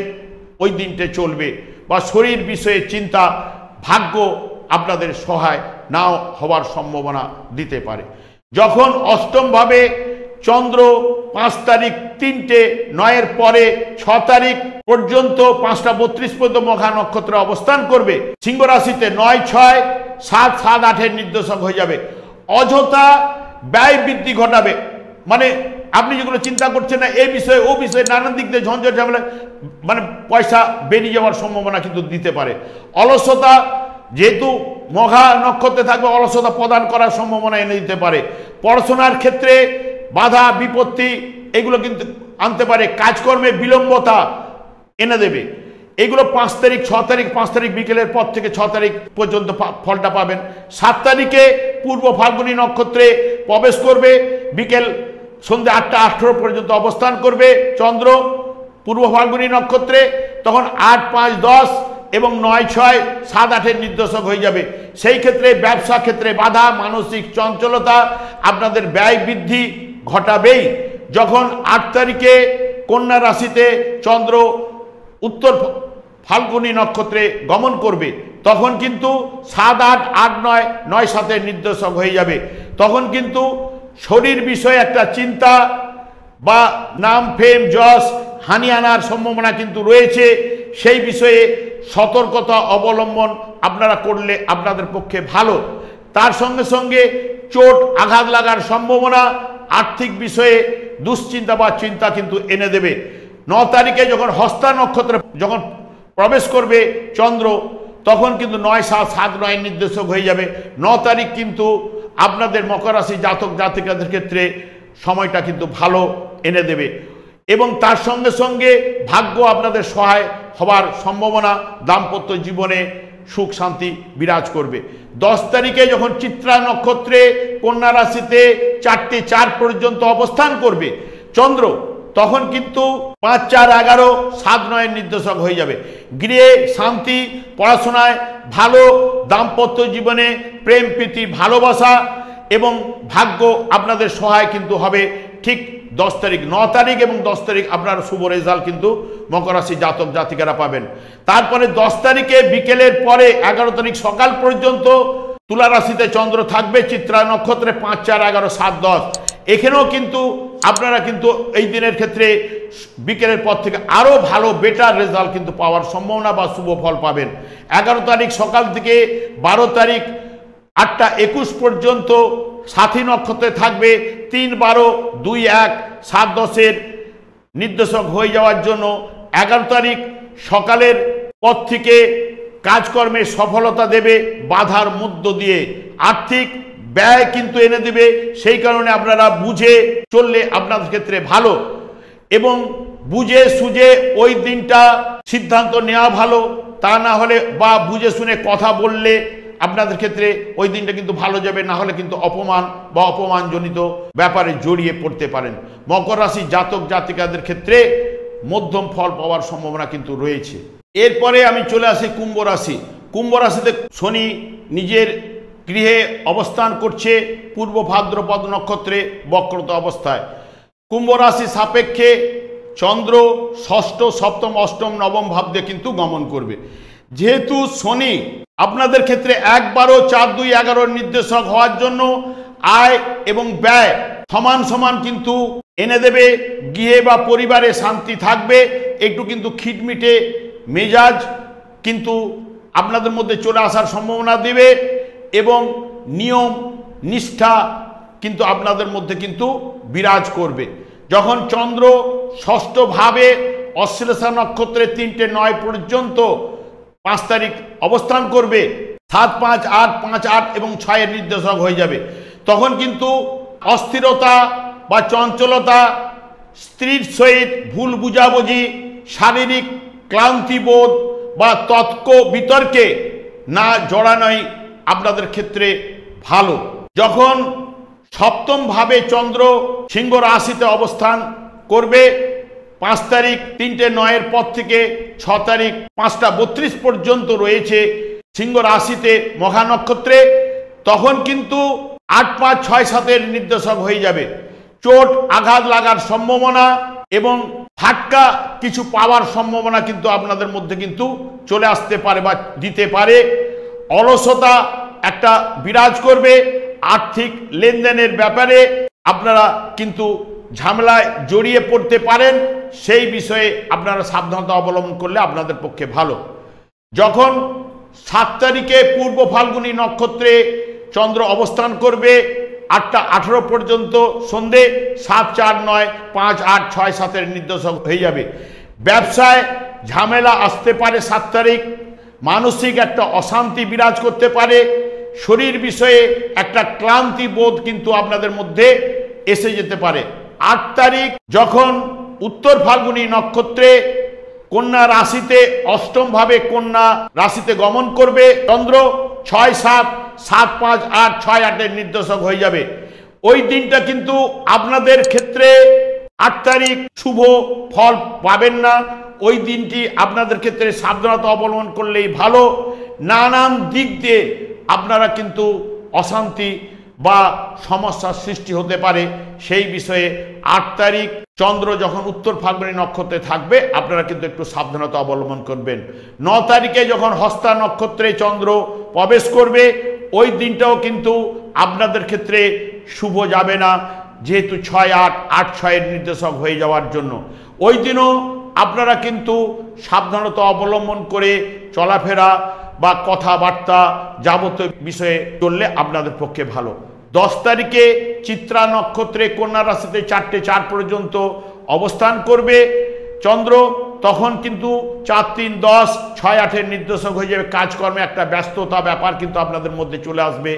ওই দিনটা চলবে, বা শরীর বিষয়ে চিন্তা, ভাগ্য আপনাদের সহায় নাও হওয়ার সম্ভাবনা দিতে পারে। যখন অষ্টম ভাবে চন্দ্র 5 তারিখ 3:09 পরে 6 তারিখ পর্যন্ত 5:32 পর্যন্ত মঘা নক্ষত্রে অবস্থান করবে, সিংহ রাশিতে 9-6-7-7-8 নির্দেশক হয়ে যাবে। অযথা ব্যয় বৃদ্ধি ঘটাবে, মানে আপনি যেগুলো চিন্তা করছেন না এই বিষয়ে ও বিষয়ে নানান দিক দিয়ে ঝঞ্ঝট ঝামেলা, মানে পয়সা বেরিয়ে যাওয়ার সম্ভাবনা কিন্তু দিতে পারে। অলসতা যেহেতু মঘা নক্ষত্রে থাকবে, অলসতা প্রদান করার সম্ভাবনা এনে দিতে পারে। পড়াশোনার ক্ষেত্রে বাধা বিপত্তি এগুলো কিন্তু আনতে পারে। কাজকর্মে বিলম্বতা এনে দেবে। এগুলো 5 তারিখ 6 তারিখ 5 তারিখ বিকেলের পর থেকে 6 তারিখ পর্যন্ত ফলটা পাবেন। 7 তারিখে পূর্ব ফাল্গুনী নক্ষত্রে প্রবেশ করবে, বিকেল সন্ধ্যে 8:18 পর্যন্ত অবস্থান করবে চন্দ্র পূর্ব ফাল্গুনী নক্ষত্রে। তখন 8-5-10 এবং 9-6-7-8 নির্দেশক হয়ে যাবে। সেই ক্ষেত্রে ব্যবসা ক্ষেত্রে বাধা, মানসিক চঞ্চলতা আপনাদের ব্যয় বৃদ্ধি ঘটাবেই। যখন 8 তারিখে কন্যা রাশিতে চন্দ্র উত্তর ফাল্গুনী নক্ষত্রে গমন করবে, তখন কিন্তু 7-8, 8-9, 9-7 নির্দেশক হয়ে যাবে। তখন কিন্তু শরীর বিষয়ে একটা চিন্তা বা নাম ফেম যশ হানি আনার সম্ভাবনা কিন্তু রয়েছে। সেই বিষয়ে সতর্কতা অবলম্বন আপনারা করলে আপনাদের পক্ষে ভালো। তার সঙ্গে সঙ্গে চোট আঘাত লাগার সম্ভাবনা, আর্থিক বিষয়ে দুশ্চিন্তা বা চিন্তা কিন্তু এনে দেবে। 9 তারিখে যখন হস্তা নক্ষত্রে যখন প্রবেশ করবে চন্দ্র, তখন কিন্তু 9-7-7-9 নির্দেশক হয়ে যাবে। 9 তারিখ কিন্তু আপনাদের মকর রাশি জাতক জাতিকাদের ক্ষেত্রে সময়টা কিন্তু ভালো এনে দেবে এবং তার সঙ্গে সঙ্গে ভাগ্য আপনাদের সহায় হবার সম্ভাবনা, দাম্পত্য জীবনে সুখ শান্তি বিরাজ করবে। 10 তারিখে যখন চিত্রা নক্ষত্রে কন্যা রাশিতে 4:04 পর্যন্ত অবস্থান করবে চন্দ্র, তখন কিন্তু 5-4-11-7-9 নির্দেশক হয়ে যাবে। গৃহে শান্তি, পড়াশোনায় ভালো, দাম্পত্য জীবনে প্রেম প্রীতি ভালোবাসা এবং ভাগ্য আপনাদের সহায় কিন্তু হবে। ঠিক 10 তারিখ 9 তারিখ এবং 10 তারিখ আপনার শুভ রেজাল্ট কিন্তু মকর রাশি জাতক জাতিকারা পাবেন। তারপরে 10 তারিখে বিকেলের পরে 11 তারিখ সকাল পর্যন্ত তুলা রাশিতে চন্দ্র থাকবে চিত্রা নক্ষত্রে 5-4-11-7-10। এখানেও কিন্তু আপনারা কিন্তু এই দিনের ক্ষেত্রে বিকেলের পর থেকে আরও ভালো বেটার রেজাল্ট কিন্তু পাওয়ার সম্ভাবনা বা শুভ ফল পাবেন। 11 তারিখ সকাল থেকে 12 তারিখ 8:21 পর্যন্ত সাথী নক্ষত্রে থাকবে 3-12-2-1-7-10 নির্দেশক হয়ে যাওয়ার জন্য 11 তারিখ সকালের পর থেকে কাজকর্মে সফলতা দেবে বাধার মধ্য দিয়ে, আর্থিক ব্যয় কিন্তু এনে দেবে। সেই কারণে আপনারা বুঝে চললে আপনাদের ক্ষেত্রে ভালো এবং বুঝে সুঝে ওই দিনটা সিদ্ধান্ত নেওয়া ভালো। তা না হলে বা বুঝে শুনে কথা বললে আপনাদের ক্ষেত্রে ওই দিনটা কিন্তু ভালো যাবে, না হলে কিন্তু অপমান বা অপমানজনিত ব্যাপারে জড়িয়ে পড়তে পারেন। মকর রাশি জাতক জাতিকাদের ক্ষেত্রে মধ্যম ফল পাওয়ার সম্ভাবনা কিন্তু রয়েছে। এরপরে আমি চলে আসি কুম্ভ রাশি। কুম্ভ রাশিতে শনি নিজের গৃহে অবস্থান করছে পূর্ব ভাদ্রপদ নক্ষত্রে বক্রতা অবস্থায়। কুম্ভ রাশি সাপেক্ষে চন্দ্র ষষ্ঠ, সপ্তম, অষ্টম, নবম ভাব দিয়ে কিন্তু গমন করবে। যেহেতু শনি আপনাদের ক্ষেত্রে 1-12-4-2-11 নির্দেশক হওয়ার জন্য আয় এবং ব্যয় সমান সমান কিন্তু এনে দেবে। গৃহে বা পরিবারে শান্তি থাকবে, একটু কিন্তু খিটমিটে মেজাজ কিন্তু আপনাদের মধ্যে চলে আসার সম্ভাবনা দেবে এবং নিয়ম নিষ্ঠা কিন্তু আপনাদের মধ্যে কিন্তু বিরাজ করবে। যখন চন্দ্র ষষ্ঠ ভাবে অশ্লেষা নক্ষত্রে 3:09 পর্যন্ত 5 তারিখ অবস্থান করবে, 7, 5, 8, 5, 8 এবং 6 এর নির্দেশক হয়ে যাবে। তখন কিন্তু অস্থিরতা বা চঞ্চলতা, স্ত্রীর সহিত ভুল বুঝাবুঝি, শারীরিক ক্লান্তিবোধ বা তর্ক বিতর্কে না জড়ানোই আপনাদের ক্ষেত্রে ভালো। যখন সপ্তম ভাবে চন্দ্র সিংহ রাশিতে অবস্থান করবে 5 তারিখ 3:09 পর থেকে 6 তারিখ 5:32 পর্যন্ত রয়েছে সিংহ রাশিতে মঘা নক্ষত্রে, তখন কিন্তু 8, 5, 6, 7 এর নির্দেশক হয়ে যাবে। চোট আঘাত লাগার সম্ভাবনা এবং ফাটকা কিছু পাওয়ার সম্ভাবনা কিন্তু আপনাদের মধ্যে কিন্তু চলে আসতে পারে বা দিতে পারে। অলসতা একটা বিরাজ করবে। আর্থিক লেনদেনের ব্যাপারে আপনারা কিন্তু ঝামেলায় জড়িয়ে পড়তে পারেন, সেই বিষয়ে আপনারা সাবধানতা অবলম্বন করলে আপনাদের পক্ষে ভালো। যখন 7 তারিখে পূর্ব ফাল্গুনী নক্ষত্রে চন্দ্র অবস্থান করবে 8:18 পর্যন্ত সন্ধে 7, 4, 9, 5, 8, 6, 7 এর নির্দেশক হয়ে যাবে। ব্যবসায় ঝামেলা আসতে পারে 7 তারিখ। মানসিক একটা অশান্তি বিরাজ করতে পারে। শরীর বিষয়ে একটা ক্লান্তি বোধ কিন্তু আপনাদের মধ্যে এসে যেতে পারে। 8 তারিখ যখন উত্তর ফাল্গুনী নক্ষত্রে কন্যা রাশিতে অষ্টম ভাবে কন্যা রাশিতে গমন করবে চন্দ্র 6, 7, 7, 5, 8, 6, 8 এর নির্দেশক হয়ে যাবে। ওই দিনটা কিন্তু আপনাদের ক্ষেত্রে 8 তারিখ শুভ ফল পাবেন না। ওই দিনটি আপনাদের ক্ষেত্রে সাবধানতা অবলম্বন করলেই ভালো। নানান দিক দিয়ে আপনারা কিন্তু অশান্তি বা সমস্যার সৃষ্টি হতে পারে, সেই বিষয়ে 8 তারিখ চন্দ্র যখন উত্তর ফাল্গুনী নক্ষত্রে থাকবে আপনারা কিন্তু একটু সাবধানতা অবলম্বন করবেন। 9 তারিখে যখন হস্তা নক্ষত্রে চন্দ্র প্রবেশ করবে ওই দিনটাও কিন্তু আপনাদের ক্ষেত্রে শুভ যাবে না, যেহেতু 6, 8, 8, 6 এর নির্দেশক হয়ে যাওয়ার জন্য। ওই দিনও আপনারা কিন্তু সাবধানতা অবলম্বন করে চলাফেরা বা কথাবার্তা যাবতীয় বিষয়ে চললে আপনাদের পক্ষে ভালো। 10 তারিখে চিত্রা নক্ষত্রে কন্যা রাশিতে 4:04 পর্যন্ত অবস্থান করবে চন্দ্র, তখন কিন্তু 4, 3, 10, 6, 8 এর নির্দেশক হয়ে যাবে। কাজকর্মে একটা ব্যস্ততা ব্যাপার কিন্তু আপনাদের মধ্যে চলে আসবে।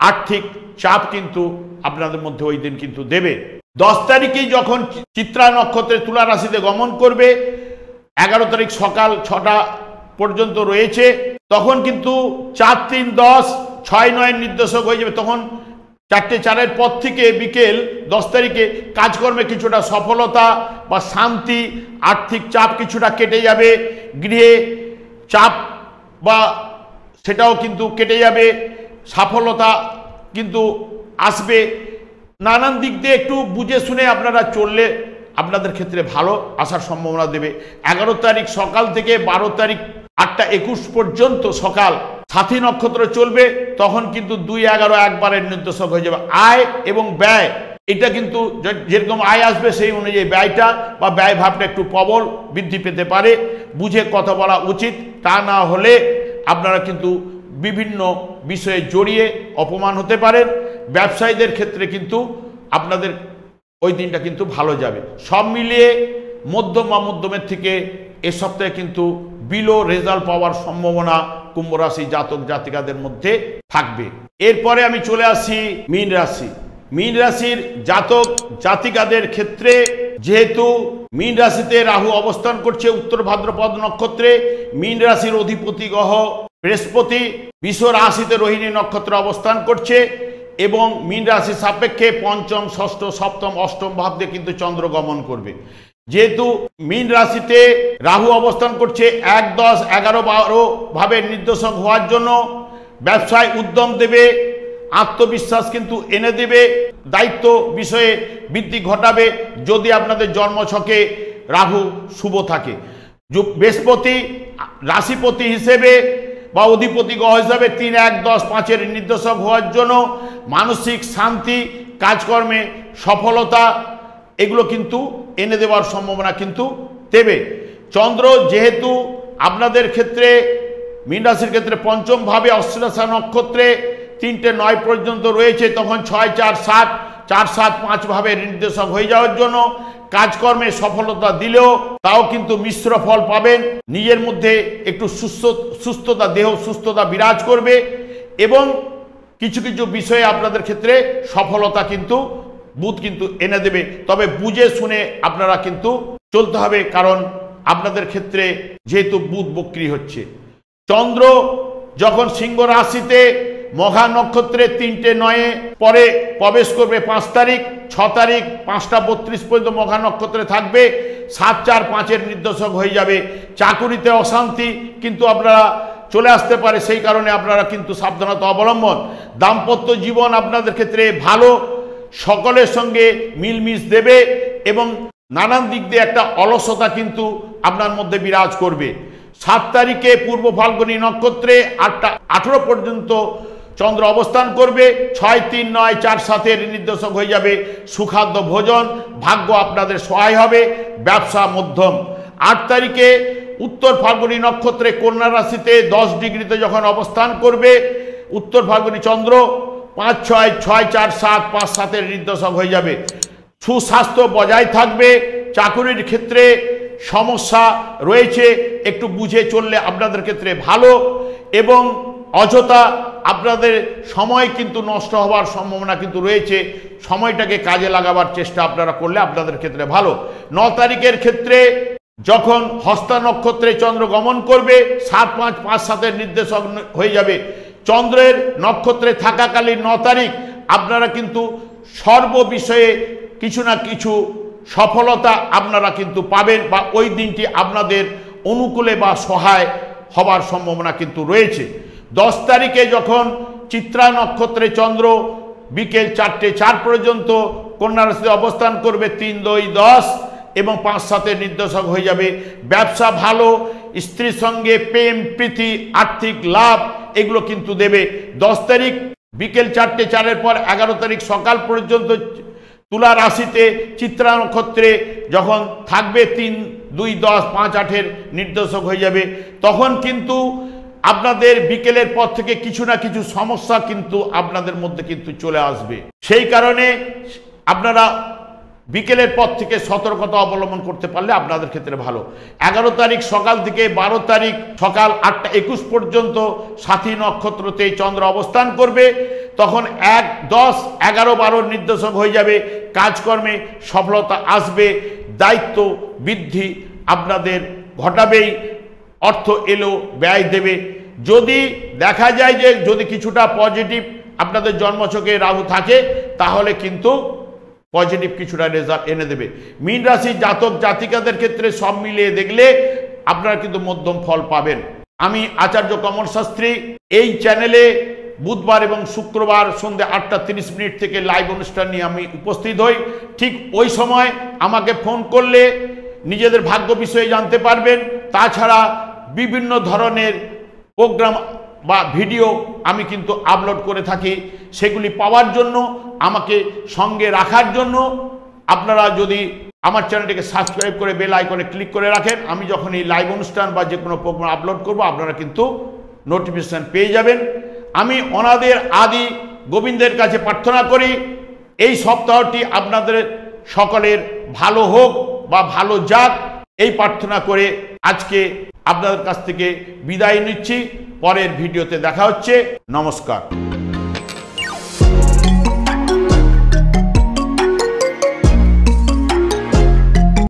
আর্থিক চাপ কিন্তু আপনাদের মধ্যে ওই দিন কিন্তু দেবে। 10 তারিখেই যখন চিত্রা নক্ষত্রে তুলা রাশিতে গমন করবে 11 তারিখ সকাল 6টা পর্যন্ত রয়েছে, তখন কিন্তু 4, 3, 10, 6, 9 নির্দেশক হয়ে যাবে। তখন 4:04 পর থেকে বিকেল 10 তারিখে কাজকর্মে কিছুটা সফলতা বা শান্তি, আর্থিক চাপ কিছুটা কেটে যাবে। গৃহে চাপ বা সেটাও কিন্তু কেটে যাবে, সফলতা কিন্তু আসবে। নানান দিক দিয়ে একটু বুঝে শুনে আপনারা চললে আপনাদের ক্ষেত্রে ভালো আসার সম্ভাবনা দেবে। 11 তারিখ সকাল থেকে 12 তারিখ 8:21 পর্যন্ত সকাল সাথী নক্ষত্র চলবে, তখন কিন্তু 2, 11, 1 নির্দেশক হয়ে যাবে। আয় এবং ব্যয়, এটা কিন্তু যেরকম আয় আসবে সেই অনুযায়ী ব্যয়টা বা ব্যয় ভাবটা একটু প্রবল বৃদ্ধি পেতে পারে। বুঝে কথা বলা উচিত, তা না হলে আপনারা কিন্তু বিভিন্ন বিষয়ে জড়িয়ে অপমান হতে পারেন। ব্যবসায়ীদের ক্ষেত্রে কিন্তু আপনাদের ওই দিনটা কিন্তু ভালো যাবে। সব মিলিয়ে মধ্যম বা মধ্যমের থেকে এ সপ্তাহে কিন্তু বিলো রেজাল্ট পাওয়ার সম্ভাবনা কুম্ভ রাশি জাতক জাতিকাদের মধ্যে থাকবে। এরপরে আমি চলে আসি মীন রাশি। মীন রাশির জাতক জাতিকাদের ক্ষেত্রে যেহেতু মীন রাশিতে রাহু অবস্থান করছে উত্তর ভাদ্রপদ নক্ষত্রে, মীন রাশির অধিপতি গ্রহ বৃহস্পতি বিশ্ব রাশিতে রোহিণী নক্ষত্রে অবস্থান করছে এবং মীন রাশি সাপেক্ষে পঞ্চম, ষষ্ঠ, সপ্তম, অষ্টম ভাব দিয়ে কিন্তু চন্দ্র গমন করবে। যেহেতু মীন রাশিতে রাহু অবস্থান করছে 1, 10, 11, 12 ভাবের নির্দেশক হওয়ার জন্য ব্যবসায় উদ্যম দেবে, আত্মবিশ্বাস কিন্তু এনে দেবে, দায়িত্ব বিষয়ে বৃদ্ধি ঘটাবে যদি আপনাদের জন্মছকে রাহু শুভ থাকে। বৃহস্পতি রাশিপতি হিসেবে বা অধিপতি গ্রহ হিসাবে 3, 1, 10, 5 এর নির্দেশক হওয়ার জন্য মানসিক শান্তি, কাজকর্মে সফলতা এগুলো কিন্তু এনে দেওয়ার সম্ভাবনা কিন্তু দেবে। চন্দ্র যেহেতু আপনাদের ক্ষেত্রে মীন রাশির ক্ষেত্রে পঞ্চম ভাবে অশ্লেষা নক্ষত্রে 3:09 পর্যন্ত রয়েছে, তখন 6, 4, 7, 4-7-5 ভাবে নির্দেশক হয়ে যাওয়ার জন্য কাজকর্মে সফলতা দিলেও তাও কিন্তু মিশ্র ফল পাবেন। নিজের মধ্যে একটু সুস্থতা, দেহ সুস্থতা বিরাজ করবে এবং কিছু কিছু বিষয়ে আপনাদের ক্ষেত্রে সফলতা কিন্তু বুধ কিন্তু এনে দেবে। তবে বুঝে শুনে আপনারা কিন্তু চলতে হবে, কারণ আপনাদের ক্ষেত্রে যেহেতু বুধ বক্রী হচ্ছে। চন্দ্র যখন সিংহ রাশিতে মঘা নক্ষত্রে 3:09 পরে প্রবেশ করবে 5 তারিখ, 6 তারিখ 5:32 পর্যন্ত মঘা নক্ষত্রে থাকবে, 7-4-5 নির্দেশক হয়ে যাবে। চাকুরিতে অশান্তি কিন্তু আপনারা চলে আসতে পারে, সেই কারণে আপনারা কিন্তু সাবধানতা অবলম্বন। দাম্পত্য জীবন আপনাদের ক্ষেত্রে ভালো, সকলের সঙ্গে মিলমিশ দেবে এবং নানান দিক দিয়ে একটা অলসতা কিন্তু আপনার মধ্যে বিরাজ করবে। 7 তারিখে পূর্ব ফাল্গুনী নক্ষত্রে 8টা 18 পর্যন্ত চন্দ্র অবস্থান করবে, 6-3-9-4-7 নির্দেশক হয়ে যাবে। সুখাদ্য ভোজন, ভাগ্য আপনাদের সহায় হবে, ব্যবসা মধ্যম। 8 তারিখে উত্তর ফাল্গুনী নক্ষত্রে কন্যা রাশিতে 10 ডিগ্রিতে যখন অবস্থান করবে, উত্তর ফাল্গুনী চন্দ্র 5-6-6-4-7-5-7 নির্দেশক হয়ে যাবে। সুস্বাস্থ্য বজায় থাকবে। চাকুরির ক্ষেত্রে সমস্যা রয়েছে, একটু বুঝে চললে আপনাদের ক্ষেত্রে ভালো এবং অযথা আপনাদের সময় কিন্তু নষ্ট হওয়ার সম্ভাবনা কিন্তু রয়েছে। সময়টাকে কাজে লাগাবার চেষ্টা আপনারা করলে আপনাদের ক্ষেত্রে ভালো। 9 তারিখের ক্ষেত্রে যখন হস্তা নক্ষত্রে চন্দ্র গমন করবে, 7-5-5-7 নির্দেশক হয়ে যাবে। চন্দ্রের নক্ষত্রে থাকাকালীন 9 তারিখ আপনারা কিন্তু সর্ব বিষয়ে কিছু না কিছু সফলতা আপনারা কিন্তু পাবেন, বা ওই দিনটি আপনাদের অনুকূলে বা সহায় হবার সম্ভাবনা কিন্তু রয়েছে। 10 তারিখে যখন চিত্রা নক্ষত্রে চন্দ্র বিকেল 4:04 পর্যন্ত কন্যা রাশিতে অবস্থান করবে, 3-2-10 এবং 5-7 নির্দেশক হয়ে যাবে। ব্যবসা ভালো, স্ত্রীর সঙ্গে প্রেম প্রীতি আর্থিক লাভ এগুলো কিন্তু দেবে। 10 তারিখ বিকেল 4:04 পর 11 তারিখ সকাল পর্যন্ত তুলা রাশিতে চিত্রা নক্ষত্রে যখন থাকবে, 3-2-10-5-8 নির্দেশক হয়ে যাবে। তখন কিন্তু আপনাদের বিকেলের পর থেকে কিছু না কিছু সমস্যা কিন্তু আপনাদের মধ্যে কিন্তু চলে আসবে। সেই কারণে আপনারা বিকেলের পর থেকে সতর্কতা অবলম্বন করতে পারলে আপনাদের ক্ষেত্রে ভালো। 11 তারিখ সকাল থেকে 12 তারিখ সকাল 8:21 পর্যন্ত সাথী নক্ষত্রতে চন্দ্র অবস্থান করবে, তখন 1, 10, 11, 12 নির্দেশক হয়ে যাবে। কাজকর্মে সফলতা আসবে, দায়িত্ব বৃদ্ধি আপনাদের ঘটাবেই, অর্থ এলো ব্যয় দেবে। যদি দেখা যায় যে যদি কিছুটা পজিটিভ আপনাদের জন্মছকে রাহু থাকে, তাহলে কিন্তু পজিটিভ কিছুটা রেজাল্ট এনে দেবে। মীন রাশির জাতক জাতিকাদের ক্ষেত্রে সব মিলিয়ে দেখলে আপনারা কিন্তু মধ্যম ফল পাবেন। আমি আচার্য কমল শাস্ত্রী এই চ্যানেলে বুধবার এবং শুক্রবার সন্ধ্যে 8:30 থেকে লাইভ অনুষ্ঠান নিয়ে আমি উপস্থিত হই। ঠিক ওই সময় আমাকে ফোন করলে নিজেদের ভাগ্য বিষয়ে জানতে পারবেন। তাছাড়া বিভিন্ন ধরনের প্রোগ্রাম বা ভিডিও আমি কিন্তু আপলোড করে থাকি। সেগুলি পাওয়ার জন্য, আমাকে সঙ্গে রাখার জন্য আপনারা যদি আমার চ্যানেলটিকে সাবস্ক্রাইব করে বেল আইকনে ক্লিক করে রাখেন, আমি যখন এই লাইভ অনুষ্ঠান বা যে কোনো প্রোগ্রাম আপলোড করব আপনারা কিন্তু নোটিফিকেশান পেয়ে যাবেন। আমি ওনাদের আদি গোবিন্দের কাছে প্রার্থনা করি এই সপ্তাহটি আপনাদের সকলের ভালো হোক বা ভালো যাক, এই প্রার্থনা করে আজকে আপনাদের কাছ থেকে বিদায় নিচ্ছি। পরের ভিডিওতে দেখা হচ্ছে। নমস্কার।